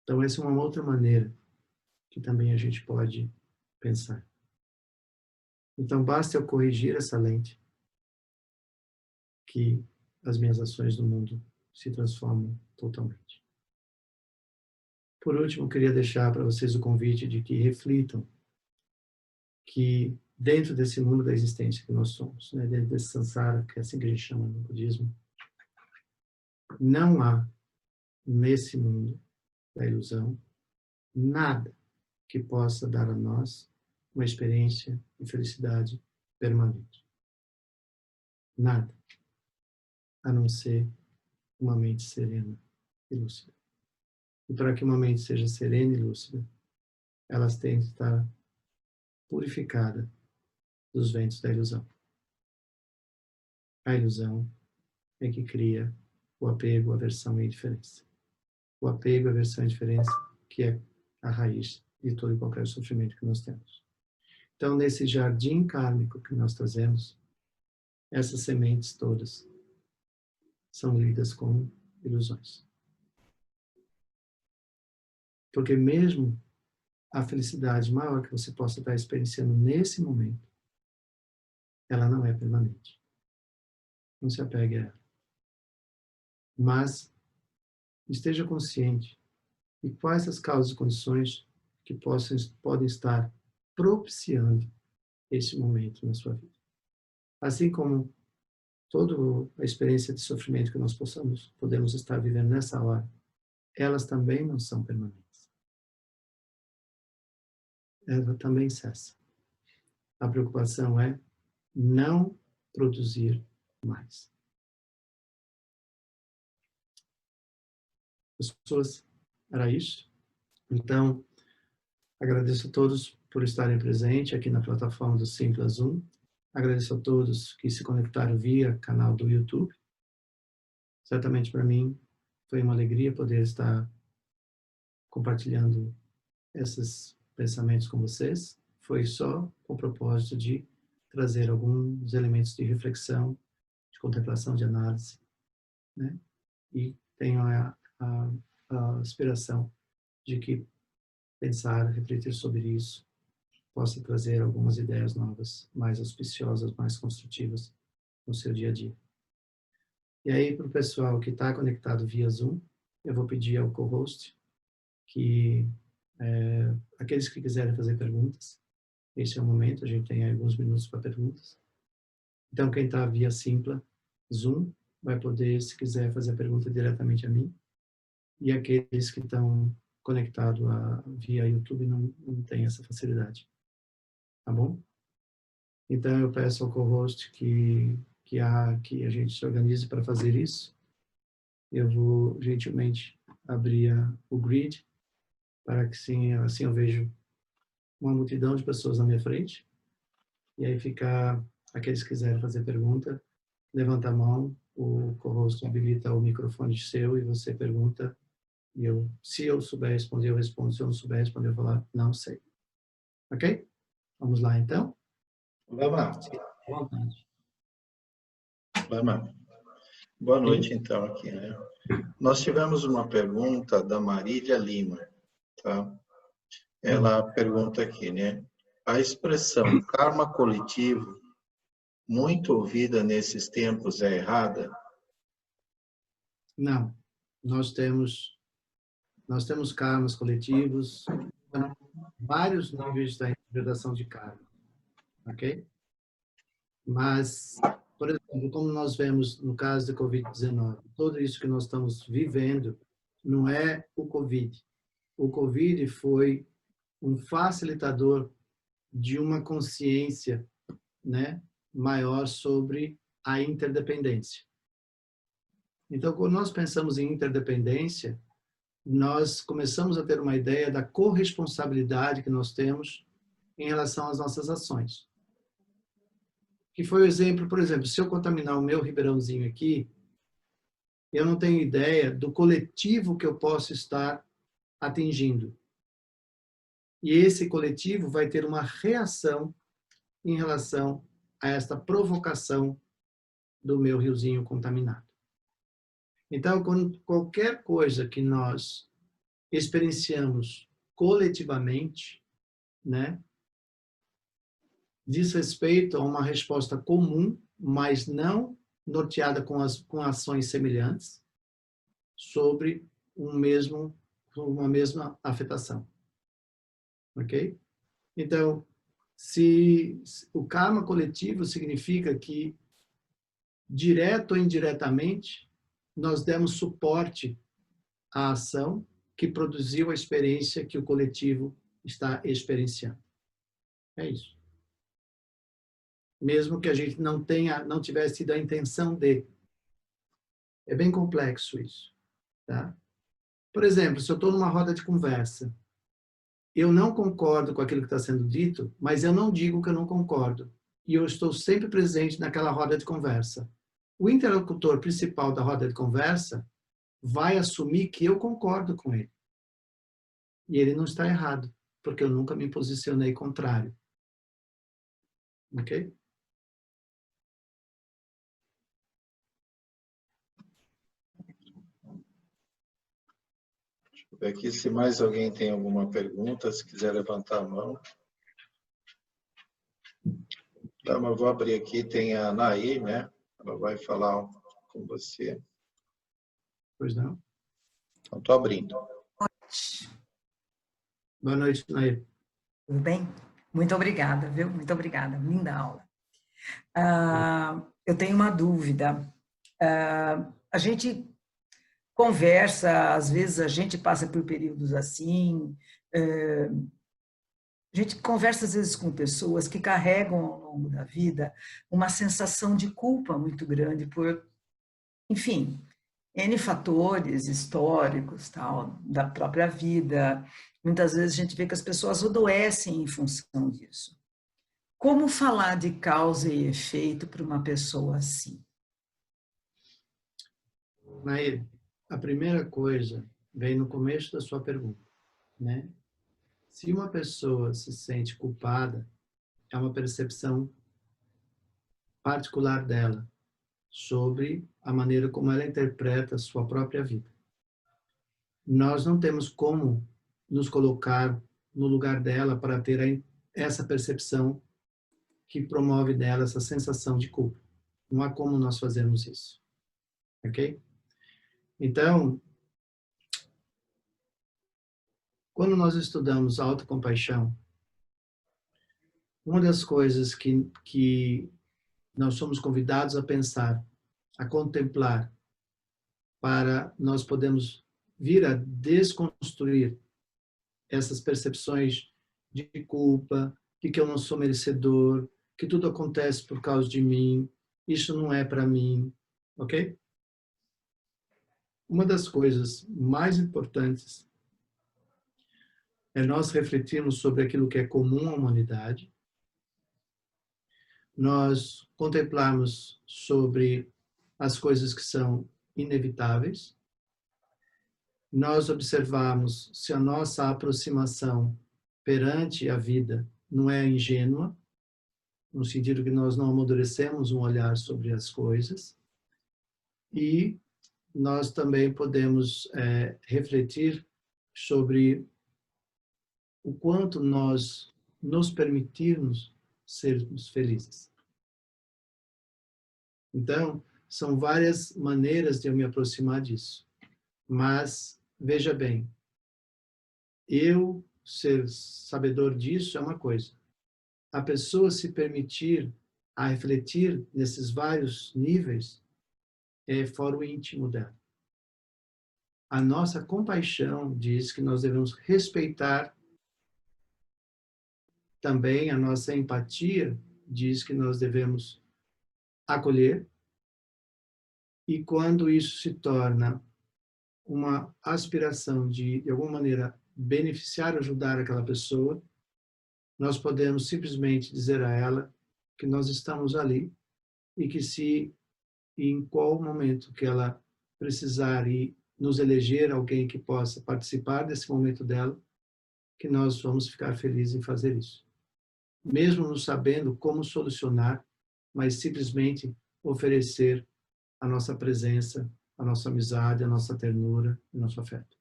Então, essa é uma outra maneira que também a gente pode pensar. Então, basta eu corrigir essa lente, que as minhas ações no mundo se transformam totalmente. Por último, eu queria deixar para vocês o convite de que reflitam que dentro desse mundo da existência que nós somos, né, dentro desse samsara, que é assim que a gente chama no budismo, não há nesse mundo da ilusão nada que possa dar a nós uma experiência de felicidade permanente. Nada, a não ser uma mente serena e lúcida. E para que uma mente seja serena e lúcida, elas têm que estar purificada dos ventos da ilusão. A ilusão é que cria o apego, a aversão e a indiferença. O apego, a aversão e a indiferença, que é a raiz de todo e qualquer sofrimento que nós temos. Então, nesse jardim kármico que nós trazemos, essas sementes todas são lidas como ilusões. Porque mesmo a felicidade maior que você possa estar experienciando nesse momento, ela não é permanente. Não se apegue a ela. Mas esteja consciente de quais as causas e condições que podem estar propiciando esse momento na sua vida. Assim como toda a experiência de sofrimento que nós podemos estar vivendo nessa hora, elas também não são permanentes. Ela também cessa. A preocupação é não produzir mais. Pessoas, era isso. Então, agradeço a todos por estarem presentes aqui na plataforma do Simpla Zoom. Agradeço a todos que se conectaram via canal do YouTube. Certamente para mim foi uma alegria poder estar compartilhando esses pensamentos com vocês. Foi só com o propósito de trazer alguns elementos de reflexão, de contemplação, de análise, né? E tenho a inspiração de que pensar, refletir sobre isso, possa trazer algumas ideias novas, mais auspiciosas, mais construtivas no seu dia a dia. E aí, para o pessoal que está conectado via Zoom, eu vou pedir ao co-host que aqueles que quiserem fazer perguntas, esse é o momento, a gente tem alguns minutos para perguntas. Então, quem está via Simpla Zoom vai poder, se quiser, fazer a pergunta diretamente a mim. E aqueles que estão conectados via YouTube não têm essa facilidade. Tá bom? Então, eu peço ao co-host que a gente se organize para fazer isso. Eu vou, gentilmente, abrir o grid para que, sim, assim eu vejo uma multidão de pessoas na minha frente. E aí fica, aqueles que quiserem fazer pergunta, levanta a mão, o co-host habilita o microfone seu e você pergunta. E se eu souber responder, eu respondo. Se eu não souber responder, eu vou falar, não sei. Ok? Vamos lá, então? Vamos lá. À vontade. Vamos lá. Boa noite, então, aqui, né? Nós tivemos uma pergunta da Marília Lima, tá? Ela pergunta aqui, né? A expressão karma coletivo, muito ouvida nesses tempos, é errada? Não. Nós temos karmas coletivos, vários níveis da interpretação de karma, ok? Mas, por exemplo, como nós vemos no caso da Covid-19, tudo isso que nós estamos vivendo não é o Covid. O Covid foi um facilitador de uma consciência, né, maior sobre a interdependência. Então, quando nós pensamos em interdependência, nós começamos a ter uma ideia da corresponsabilidade que nós temos em relação às nossas ações. Que foi o exemplo, por exemplo, se eu contaminar o meu ribeirãozinho aqui, eu não tenho ideia do coletivo que eu posso estar atingindo. E esse coletivo vai ter uma reação em relação a esta provocação do meu riozinho contaminado. Então, qualquer coisa que nós experienciamos coletivamente, né, diz respeito a uma resposta comum, mas não norteada com ações semelhantes sobre uma mesma afetação. Ok? Então, se o karma coletivo significa que, direto ou indiretamente, nós demos suporte à ação que produziu a experiência que o coletivo está experienciando. É isso. Mesmo que a gente não tivesse tido a intenção de. É bem complexo isso, tá? Por exemplo, se eu estou numa roda de conversa, eu não concordo com aquilo que está sendo dito, mas eu não digo que eu não concordo. E eu estou sempre presente naquela roda de conversa. O interlocutor principal da roda de conversa vai assumir que eu concordo com ele. E ele não está errado, porque eu nunca me posicionei contrário. Ok? Deixa eu ver aqui se mais alguém tem alguma pergunta, se quiser levantar a mão. Tá, mas eu vou abrir aqui, tem a Anaí, né? Ela vai falar com você. Pois não? Então, estou abrindo. Boa noite, Nair. Tudo bem? Muito obrigada, viu? Muito obrigada. Linda aula. Eu tenho uma dúvida. A gente conversa, às vezes a gente passa por períodos assim, a gente conversa às vezes com pessoas que carregam ao longo da vida uma sensação de culpa muito grande por, enfim, N fatores históricos, tal, da própria vida. Muitas vezes a gente vê que as pessoas adoecem em função disso. Como falar de causa e efeito para uma pessoa assim? Nair, a primeira coisa vem no começo da sua pergunta, né? Se uma pessoa se sente culpada, é uma percepção particular dela sobre a maneira como ela interpreta a sua própria vida. Nós não temos como nos colocar no lugar dela para ter essa percepção que promove nela essa sensação de culpa. Não há como nós fazermos isso. Ok? Então, quando nós estudamos autocompaixão, uma das coisas que nós somos convidados a pensar, a contemplar, para nós podermos vir a desconstruir essas percepções de culpa, de que eu não sou merecedor, que tudo acontece por causa de mim, isso não é para mim, ok? Uma das coisas mais importantes é nós refletirmos sobre aquilo que é comum à humanidade, nós contemplarmos sobre as coisas que são inevitáveis, nós observarmos se a nossa aproximação perante a vida não é ingênua, no sentido que nós não amadurecemos um olhar sobre as coisas, e nós também podemos refletir sobre o quanto nós nos permitirmos sermos felizes. Então, são várias maneiras de eu me aproximar disso. Mas, veja bem, eu ser sabedor disso é uma coisa. A pessoa se permitir a refletir nesses vários níveis é fora o íntimo dela. A nossa compaixão diz que nós devemos respeitar. Também a nossa empatia diz que nós devemos acolher. E quando isso se torna uma aspiração de alguma maneira, beneficiar, ajudar aquela pessoa, nós podemos simplesmente dizer a ela que nós estamos ali e que se em qual momento que ela precisar e nos eleger alguém que possa participar desse momento dela, que nós vamos ficar felizes em fazer isso. Mesmo não sabendo como solucionar, mas simplesmente oferecer a nossa presença, a nossa amizade, a nossa ternura, o nosso afeto.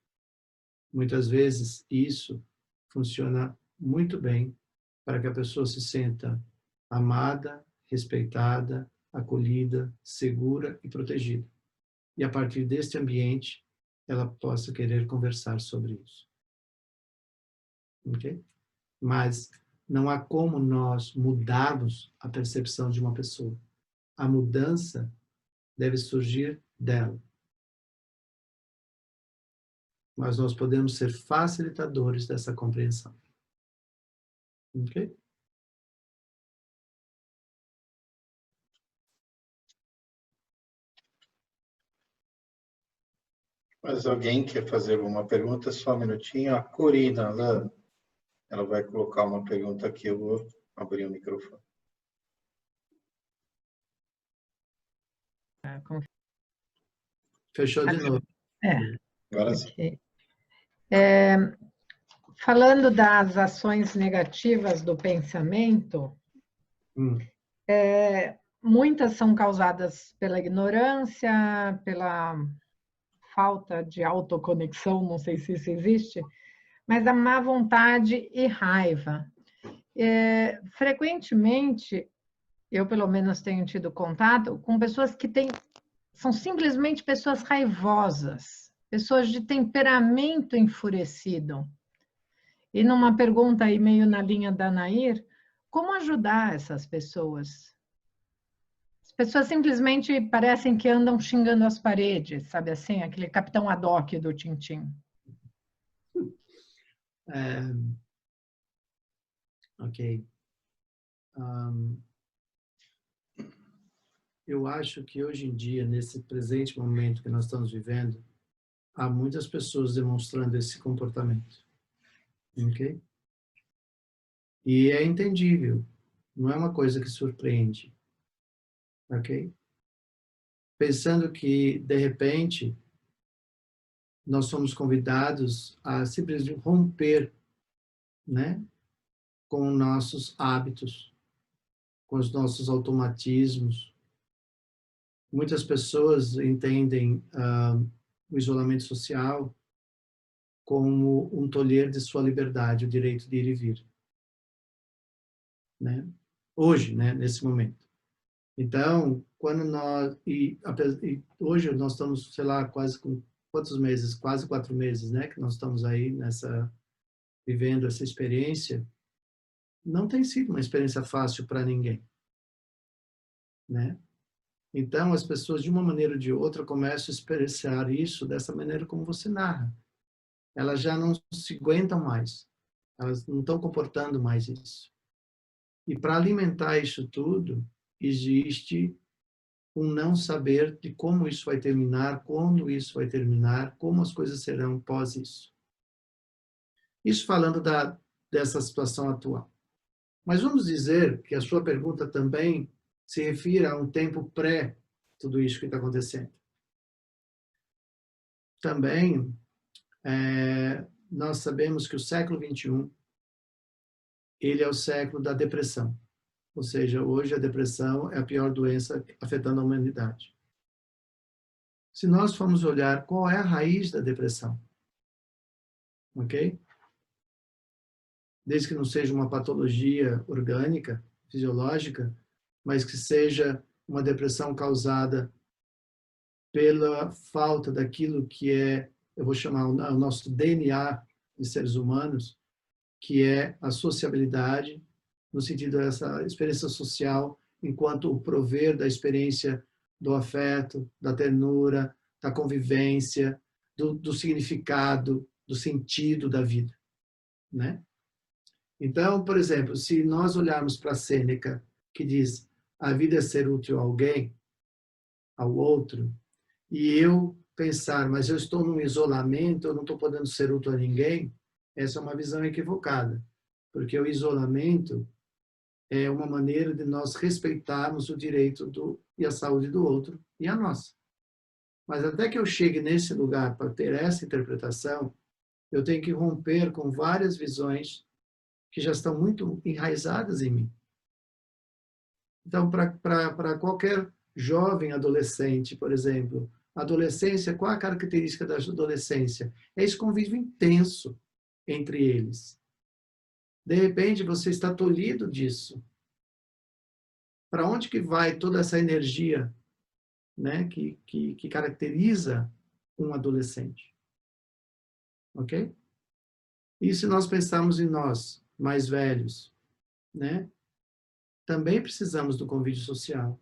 Muitas vezes isso funciona muito bem para que a pessoa se sinta amada, respeitada, acolhida, segura e protegida. E a partir deste ambiente, ela possa querer conversar sobre isso. Ok? Mas não há como nós mudarmos a percepção de uma pessoa. A mudança deve surgir dela. Mas nós podemos ser facilitadores dessa compreensão. Ok? Mas alguém quer fazer alguma pergunta? Só um minutinho. A Corina, ela vai colocar uma pergunta aqui. Eu vou abrir o microfone. Fechou de novo. Agora sim. Okay. Falando das ações negativas do pensamento, muitas são causadas pela ignorância, pela falta de autoconexão, não sei se isso existe, mas a má vontade e raiva. Frequentemente, eu pelo menos tenho tido contato com pessoas que são simplesmente pessoas raivosas, pessoas de temperamento enfurecido. E numa pergunta aí meio na linha da Nair, como ajudar essas pessoas? As pessoas simplesmente parecem que andam xingando as paredes, sabe assim? Aquele Capitão Haddock do Tintim. Ok. Eu acho que hoje em dia, nesse presente momento que nós estamos vivendo, há muitas pessoas demonstrando esse comportamento. Ok? E é entendível. Não é uma coisa que surpreende. Ok? Pensando que, de repente, nós somos convidados a simplesmente romper, né, com nossos hábitos, com os nossos automatismos. Muitas pessoas entendem o isolamento social como um tolher de sua liberdade, o direito de ir e vir. Né? Hoje, né, nesse momento. Então, quando nós... E hoje nós estamos, sei lá, quase com quantos meses? Quase 4 meses, né? Que nós estamos aí vivendo essa experiência. Não tem sido uma experiência fácil para ninguém. Né? Então, as pessoas, de uma maneira ou de outra, começam a experienciar isso dessa maneira como você narra. Elas já não se aguentam mais. Elas não estão comportando mais isso. E para alimentar isso tudo, existe um não saber de como isso vai terminar, quando isso vai terminar, como as coisas serão pós isso. Isso falando dessa situação atual. Mas vamos dizer que a sua pergunta também se refere a um tempo pré tudo isso que está acontecendo. Também, nós sabemos que o século XXI, ele é o século da depressão. Ou seja, hoje a depressão é a pior doença afetando a humanidade. Se nós formos olhar qual é a raiz da depressão, ok? Desde que não seja uma patologia orgânica, fisiológica, mas que seja uma depressão causada pela falta daquilo que eu vou chamar o nosso DNA de seres humanos, que é a sociabilidade, no sentido dessa experiência social, enquanto o prover da experiência do afeto, da ternura, da convivência, do significado, do sentido da vida, né? Então, por exemplo, se nós olharmos para Sêneca, que diz a vida é ser útil a alguém, ao outro, e eu pensar, mas eu estou num isolamento, eu não estou podendo ser útil a ninguém, essa é uma visão equivocada, porque o isolamento é uma maneira de nós respeitarmos o direito e a saúde do outro e a nossa. Mas até que eu chegue nesse lugar para ter essa interpretação, eu tenho que romper com várias visões que já estão muito enraizadas em mim. Então, para qualquer jovem adolescente, por exemplo, adolescência, qual a característica da adolescência? É esse convívio intenso entre eles. De repente, você está tolhido disso. Para onde que vai toda essa energia, né, que caracteriza um adolescente? Ok? E se nós pensarmos em nós, mais velhos, né, também precisamos do convívio social.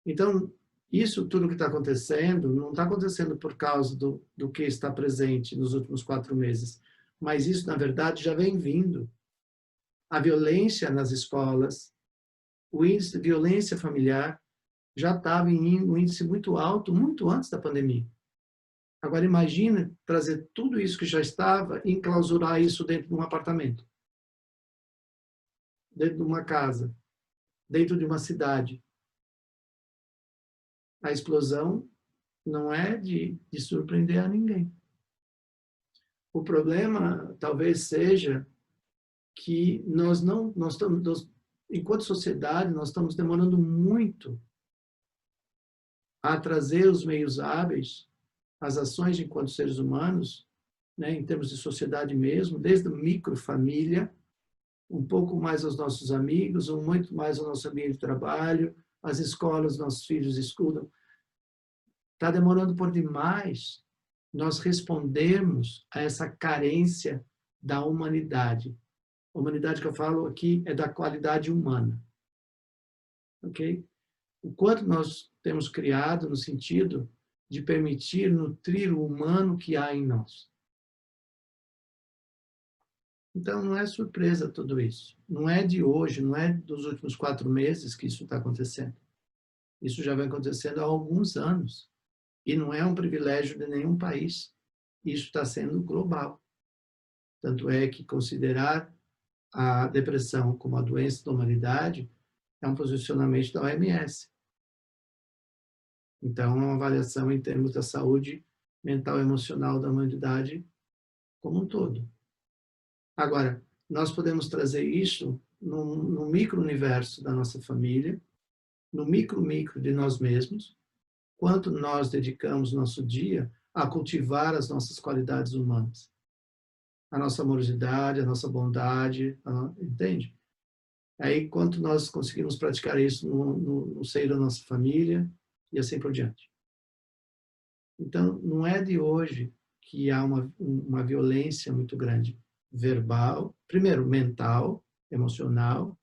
Então, isso tudo que está acontecendo, não está acontecendo por causa do que está presente nos últimos 4 meses, mas isso, na verdade, já vem vindo. A violência nas escolas, o índice de violência familiar já estava em um índice muito alto, muito antes da pandemia. Agora, imagine trazer tudo isso que já estava e enclausurar isso dentro de um apartamento, dentro de uma casa, dentro de uma cidade. A explosão não é de surpreender a ninguém. O problema talvez seja que enquanto sociedade, nós estamos demorando muito a trazer os meios hábeis, as ações enquanto seres humanos, né, em termos de sociedade mesmo, desde a microfamília, um pouco mais aos nossos amigos, muito mais ao nosso ambiente de trabalho, as escolas, nossos filhos estudam. Está demorando por demais nós respondermos a essa carência da humanidade. A humanidade que eu falo aqui é da qualidade humana. Ok? O quanto nós temos criado no sentido de permitir nutrir o humano que há em nós. Então, não é surpresa tudo isso. Não é de hoje, não é dos últimos 4 meses que isso está acontecendo. Isso já vem acontecendo há alguns anos. E não é um privilégio de nenhum país. Isso está sendo global. Tanto é que considerar a depressão como a doença da humanidade é um posicionamento da OMS. Então, é uma avaliação em termos da saúde mental e emocional da humanidade como um todo. Agora, nós podemos trazer isso no micro-universo da nossa família, no micro-micro de nós mesmos, quanto nós dedicamos nosso dia a cultivar as nossas qualidades humanas. A nossa amorosidade, a nossa bondade, entende? Aí, quanto nós conseguimos praticar isso no seio da nossa família e assim por diante. Então, não é de hoje que há uma violência muito grande, verbal, primeiro mental, emocional,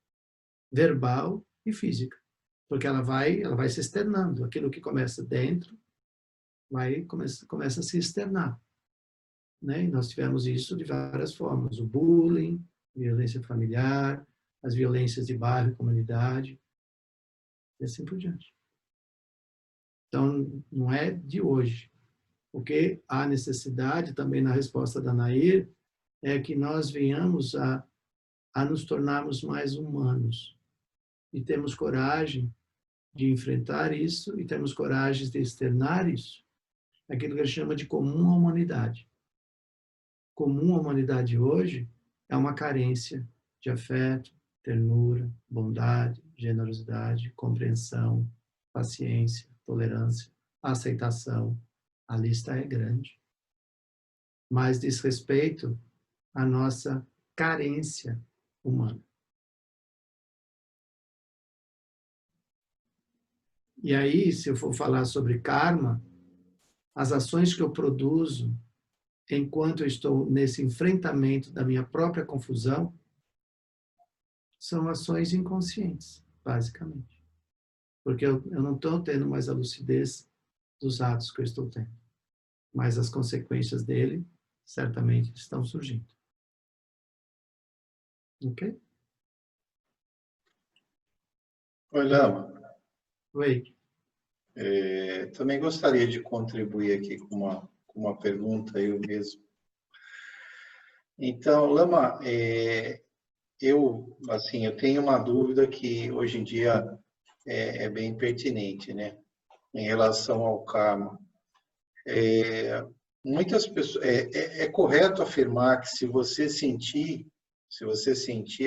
verbal e física, porque ela vai se externando. Aquilo que começa dentro começa a se externar, né? E nós tivemos isso de várias formas: o bullying, violência familiar, as violências de bairro, comunidade, e assim por diante. Então, não é de hoje. Porque há necessidade também na resposta da Nair é que nós venhamos a nos tornarmos mais humanos e temos coragem de enfrentar isso e temos coragem de externar isso. Aquilo que ele chama de comum à humanidade. Comum à humanidade hoje é uma carência de afeto, ternura, bondade, generosidade, compreensão, paciência, tolerância, aceitação. A lista é grande. Mas diz respeito à nossa carência humana. E aí, se eu for falar sobre karma, as ações que eu produzo enquanto eu estou nesse enfrentamento da minha própria confusão são ações inconscientes, basicamente. Porque eu não estou tendo mais a lucidez dos atos que eu estou tendo. Mas as consequências dele certamente estão surgindo. Ok? Oi, Lama. Oi. Também gostaria de contribuir aqui com uma pergunta, eu mesmo. Então, Lama, eu tenho uma dúvida que hoje em dia é bem pertinente, né? Em relação ao karma. Muitas pessoas, é correto afirmar que se você sentir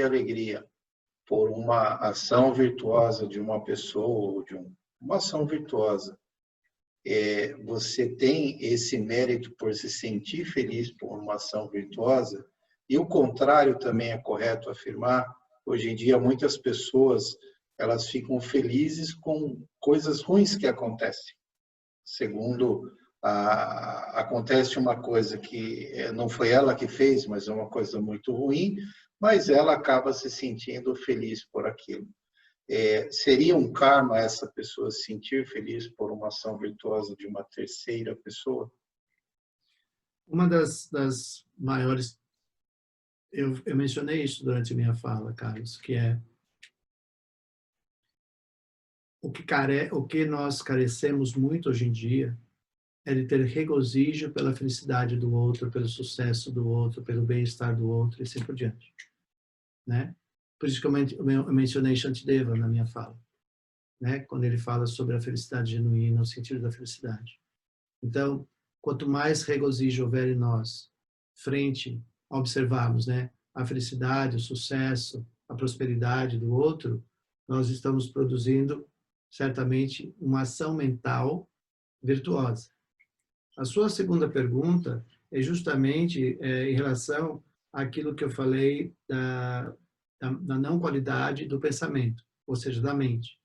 alegria por uma ação virtuosa de uma pessoa, ou de uma ação virtuosa, você tem esse mérito por se sentir feliz por uma ação virtuosa, e o contrário também é correto afirmar. Hoje em dia, muitas pessoas elas ficam felizes com coisas ruins que acontecem. Segundo, acontece uma coisa que não foi ela que fez, mas é uma coisa muito ruim, mas ela acaba se sentindo feliz por aquilo. Seria um karma essa pessoa se sentir feliz por uma ação virtuosa de uma terceira pessoa? Uma das maiores... Eu mencionei isso durante a minha fala, Carlos, que é o que nós carecemos muito hoje em dia é de ter regozijo pela felicidade do outro, pelo sucesso do outro, pelo bem-estar do outro e assim por diante, né? Por isso que eu mencionei Shantideva na minha fala, né? Quando ele fala sobre a felicidade genuína, o sentido da felicidade. Então, quanto mais regozijo houver em nós, frente a observarmos, né, a felicidade, o sucesso, a prosperidade do outro, nós estamos produzindo certamente uma ação mental virtuosa. A sua segunda pergunta é justamente em relação àquilo que eu falei da não qualidade do pensamento, ou seja, da mente,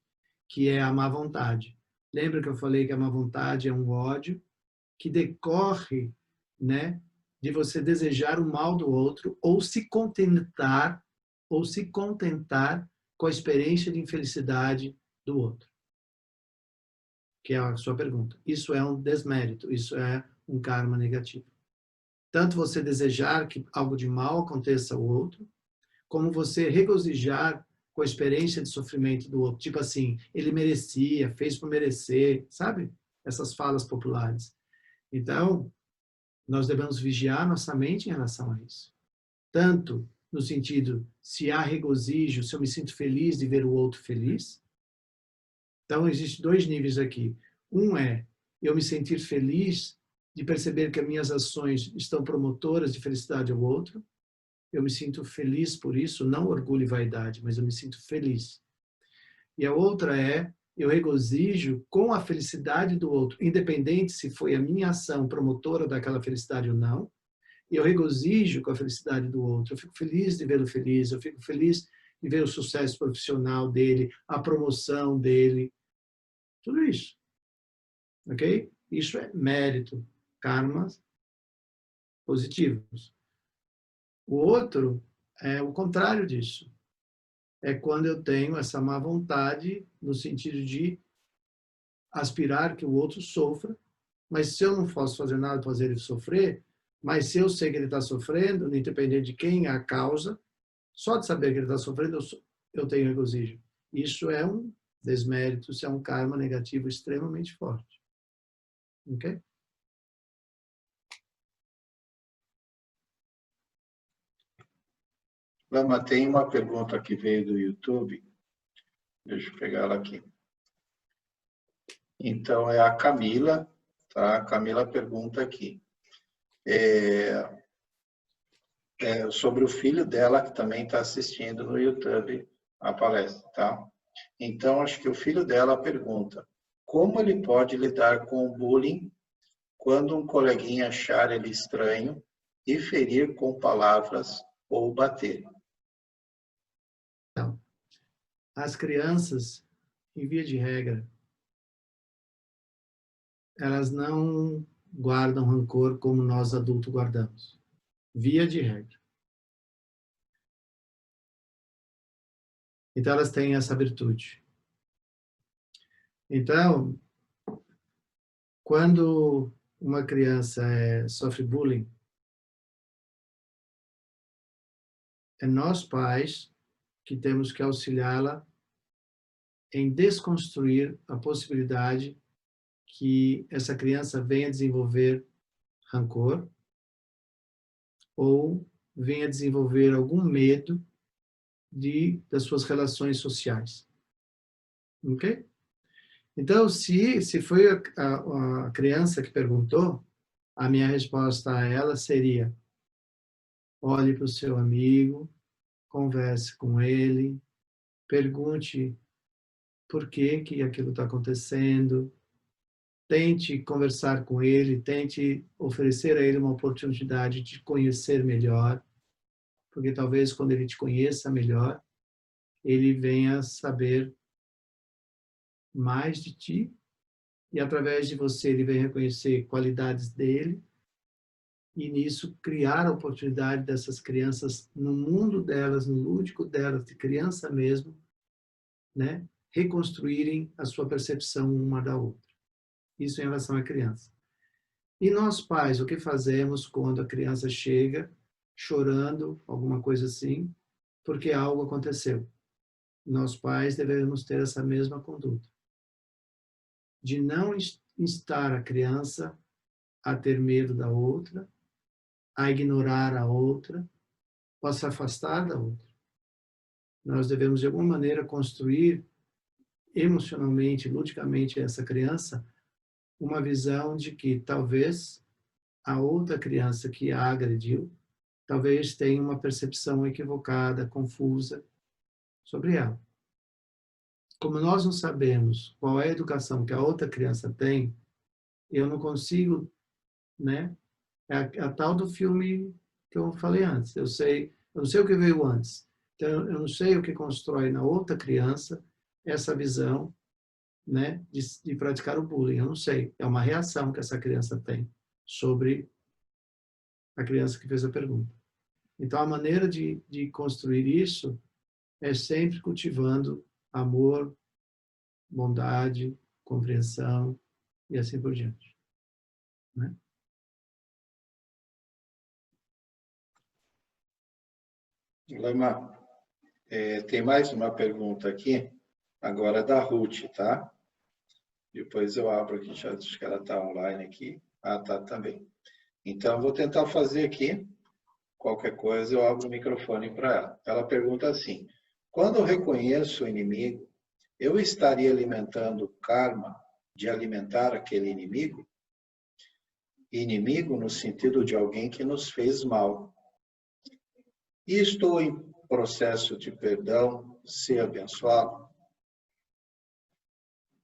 que é a má vontade. Lembra que eu falei que a má vontade é um ódio que decorre, né, de você desejar o mal do outro ou se contentar com a experiência de infelicidade do outro. Que é a sua pergunta. Isso é um desmérito, isso é um karma negativo. Tanto você desejar que algo de mal aconteça ao outro, como você regozijar com a experiência de sofrimento do outro. Tipo assim, ele merecia, fez por merecer, sabe? Essas falas populares. Então, nós devemos vigiar nossa mente em relação a isso. Tanto no sentido, se há regozijo, se eu me sinto feliz de ver o outro feliz. Então, existem 2 níveis aqui. Um é eu me sentir feliz de perceber que as minhas ações estão promotoras de felicidade ao outro. Eu me sinto feliz por isso, não orgulho e vaidade, mas eu me sinto feliz. E a outra é eu regozijo com a felicidade do outro, independente se foi a minha ação promotora daquela felicidade ou não. Eu regozijo com a felicidade do outro. Eu fico feliz de vê-lo feliz, eu fico feliz de ver o sucesso profissional dele, a promoção dele. Tudo isso. Ok? Isso é mérito, karmas positivos. O outro é o contrário disso. É quando eu tenho essa má vontade no sentido de aspirar que o outro sofra, mas se eu não posso fazer nada para fazer ele sofrer, mas se eu sei que ele está sofrendo, independente de quem é a causa, só de saber que ele está sofrendo, eu tenho regozijo. Isso é um desmérito, isso é um karma negativo extremamente forte. Ok? Lama, tem uma pergunta que veio do YouTube. Deixa eu pegar ela aqui. Então, é a Camila, tá? A Camila pergunta aqui. Sobre o filho dela, que também está assistindo no YouTube a palestra, tá? Então, acho que o filho dela pergunta, como ele pode lidar com o bullying quando um coleguinha achar ele estranho e ferir com palavras ou bater? Então, as crianças, em via de regra, elas não guardam rancor como nós adultos guardamos. Via de regra. Então, elas têm essa virtude. Então, quando uma criança sofre bullying, é nós pais que temos que auxiliá-la em desconstruir a possibilidade que essa criança venha desenvolver rancor ou venha desenvolver algum medo das suas relações sociais. Ok? Então, se foi a criança que perguntou, a minha resposta a ela seria: olhe para o seu amigo, converse com ele, pergunte por que aquilo está acontecendo, tente conversar com ele, tente oferecer a ele uma oportunidade de conhecer melhor, porque talvez quando ele te conheça melhor, ele venha saber mais de ti e através de você ele venha reconhecer qualidades dele e nisso criar a oportunidade dessas crianças no mundo delas, no lúdico delas, de criança mesmo, né, reconstruírem a sua percepção uma da outra. Isso em relação à criança. E nós pais, o que fazemos quando a criança chega chorando, alguma coisa assim, porque algo aconteceu? Nós pais devemos ter essa mesma conduta. De não instar a criança a ter medo da outra, a ignorar a outra, ou a se afastar da outra. Nós devemos, de alguma maneira, construir emocionalmente, ludicamente, essa criança uma visão de que talvez a outra criança que a agrediu, talvez tenha uma percepção equivocada, confusa sobre ela. Como nós não sabemos qual é a educação que a outra criança tem, eu não consigo, né? É a tal do filme que eu falei antes. Eu não sei o que veio antes. Então, eu não sei o que constrói na outra criança essa visão né, de praticar o bullying. Eu não sei. É uma reação que essa criança tem sobre a criança que fez a pergunta. Então, a maneira de construir isso é sempre cultivando amor, bondade, compreensão e assim por diante, né? Lema, tem mais uma pergunta aqui, agora da Ruth, tá? Depois eu abro aqui, já acho que ela está online aqui. Ah, tá também. Então, vou tentar fazer aqui. Qualquer coisa, eu abro o microfone para ela. Ela pergunta assim: quando eu reconheço o inimigo, eu estaria alimentando o karma de alimentar aquele inimigo? Inimigo no sentido de alguém que nos fez mal. E estou em processo de perdão, ser abençoado?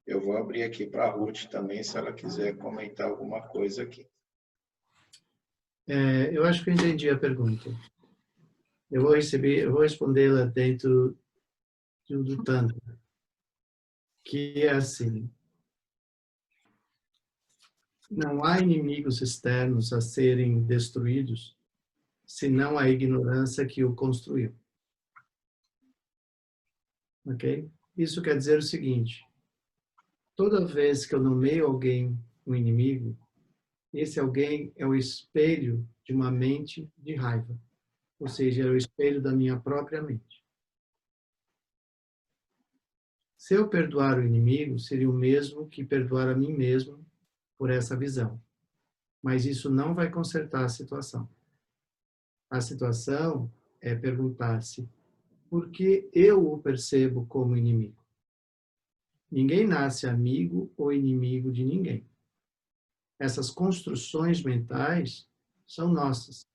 Eu vou abrir aqui para a Ruth também, se ela quiser comentar alguma coisa aqui. Eu acho que eu entendi a pergunta. Eu vou respondê-la dentro do Tantra, que é assim: não há inimigos externos a serem destruídos, senão a ignorância que o construiu. Ok? Isso quer dizer o seguinte: toda vez que eu nomeio alguém um inimigo, esse alguém é o espelho de uma mente de raiva, ou seja, é o espelho da minha própria mente. Se eu perdoar o inimigo, seria o mesmo que perdoar a mim mesmo por essa visão. Mas isso não vai consertar a situação. A situação é perguntar-se: por que eu o percebo como inimigo? Ninguém nasce amigo ou inimigo de ninguém. Essas construções mentais são nossas.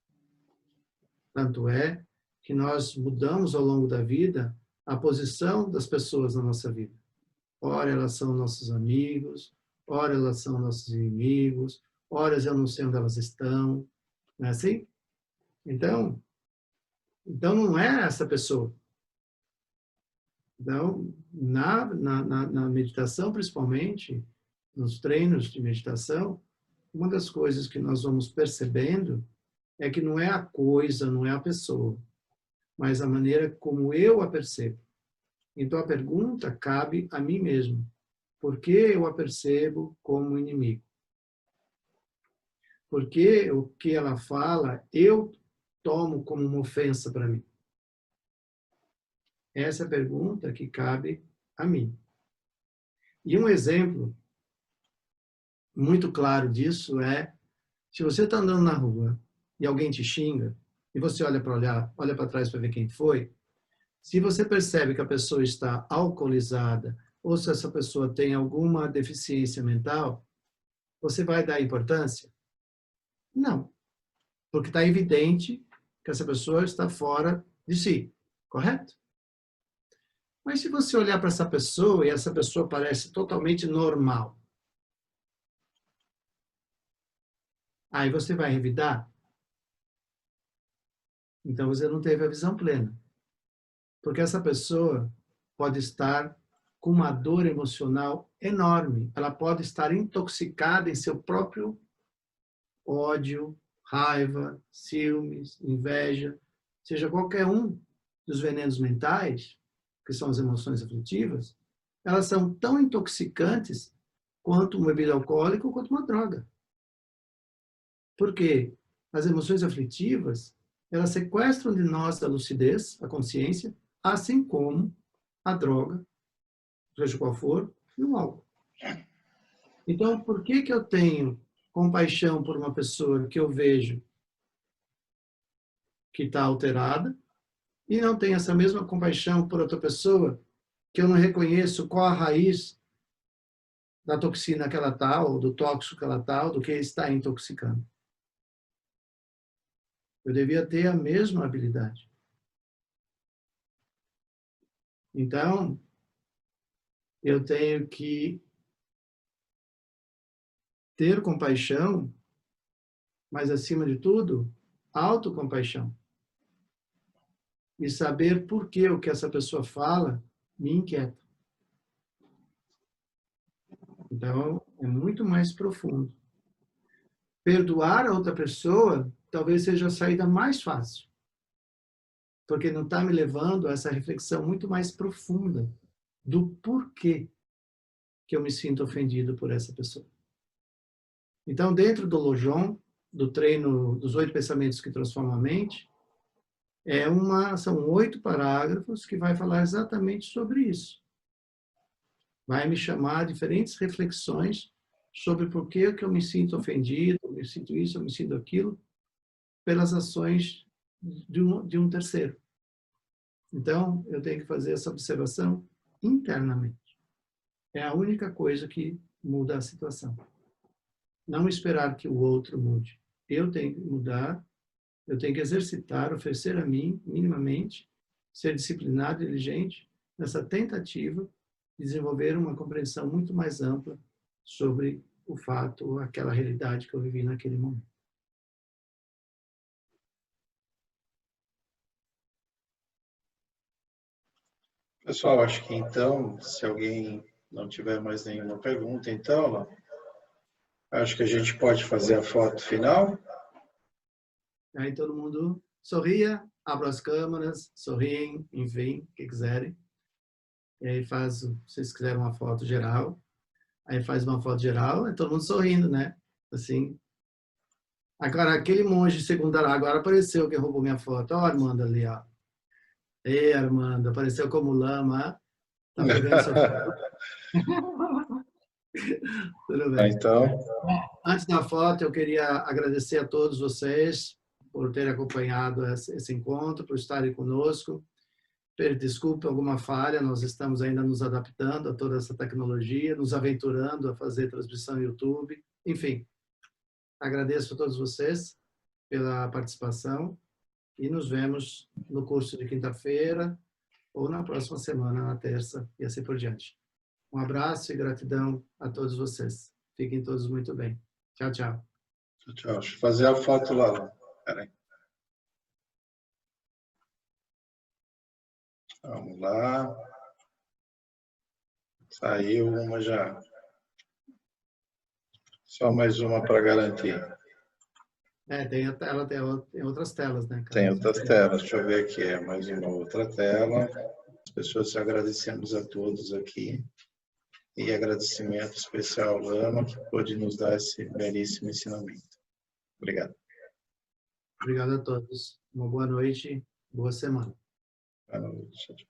Tanto é que nós mudamos ao longo da vida a posição das pessoas na nossa vida. Ora elas são nossos amigos, ora elas são nossos inimigos, ora eu não sei onde elas estão. Não é assim? Então não é essa pessoa. Então, na meditação, principalmente, nos treinos de meditação, uma das coisas que nós vamos percebendo é que não é a coisa, não é a pessoa, mas a maneira como eu a percebo. Então, a pergunta cabe a mim mesmo. Por que eu a percebo como inimigo? Porque o que ela fala, eu tomo como uma ofensa para mim? Essa é a pergunta que cabe a mim. E um exemplo muito claro disso é: se você está andando na rua e alguém te xinga, e você olha para trás para ver quem foi, se você percebe que a pessoa está alcoolizada ou se essa pessoa tem alguma deficiência mental, você vai dar importância? Não, porque está evidente que essa pessoa está fora de si, correto? Mas se você olhar para essa pessoa e essa pessoa parece totalmente normal, aí você vai revidar? Então você não teve a visão plena. Porque essa pessoa pode estar com uma dor emocional enorme. Ela pode estar intoxicada em seu próprio ódio, raiva, ciúmes, inveja, seja qualquer um dos venenos mentais, que são as emoções aflitivas, elas são tão intoxicantes quanto uma bebida alcoólica ou quanto uma droga. Por quê? As emoções aflitivas, elas sequestram de nós a lucidez, a consciência, assim como a droga, seja qual for, e o álcool. Então, por que eu tenho compaixão por uma pessoa que eu vejo que está alterada e não tenho essa mesma compaixão por outra pessoa que eu não reconheço qual a raiz da toxina que ela está, ou do tóxico que ela está, ou do que está intoxicando? Eu devia ter a mesma habilidade. Então, eu tenho que ter compaixão, mas, acima de tudo, autocompaixão. E saber por que o que essa pessoa fala me inquieta. Então, é muito mais profundo. Perdoar a outra pessoa talvez seja a saída mais fácil, porque não está me levando a essa reflexão muito mais profunda do porquê que eu me sinto ofendido por essa pessoa. Então, dentro do Lojong, do treino dos 8 pensamentos que transformam a mente, são 8 parágrafos que vai falar exatamente sobre isso. Vai me chamar a diferentes reflexões sobre por que eu me sinto ofendido, eu me sinto isso, eu me sinto aquilo, pelas ações de um terceiro. Então, eu tenho que fazer essa observação internamente. É a única coisa que muda a situação. Não esperar que o outro mude. Eu tenho que mudar, eu tenho que exercitar, oferecer a mim, minimamente, ser disciplinado e diligente nessa tentativa de desenvolver uma compreensão muito mais ampla sobre o fato, aquela realidade que eu vivi naquele momento. Pessoal, acho que então, se alguém não tiver mais nenhuma pergunta, então, acho que a gente pode fazer a foto final. Aí todo mundo sorria, abra as câmeras, sorriem, enfim, o que quiserem. E aí se vocês quiserem uma foto geral, aí faz uma foto geral, é todo mundo sorrindo, né? Assim. Agora, aquele monge secundário, agora apareceu quem roubou minha foto. Ó, Armando ali, ó. Ei, Armando, apareceu como lama. Tá pegando seu foto. Tudo bem. Então, Antes da foto, eu queria agradecer a todos vocês por terem acompanhado esse encontro, por estarem conosco. Desculpe alguma falha, nós estamos ainda nos adaptando a toda essa tecnologia, nos aventurando a fazer transmissão no YouTube. Enfim, agradeço a todos vocês pela participação e nos vemos no curso de quinta-feira ou na próxima semana, na terça, e assim por diante. Um abraço e gratidão a todos vocês. Fiquem todos muito bem. Tchau, tchau. tchau. Deixa eu fazer a foto lá. Peraí. Vamos lá. Saiu uma já. Só mais uma para garantir. Tem outras telas, né? Tem outras telas. Deixa eu ver aqui. Mais uma outra tela. As pessoas, agradecemos a todos aqui. E agradecimento especial ao Lama, que pôde nos dar esse belíssimo ensinamento. Obrigado. Obrigado a todos. Uma boa noite, boa semana. Boa noite.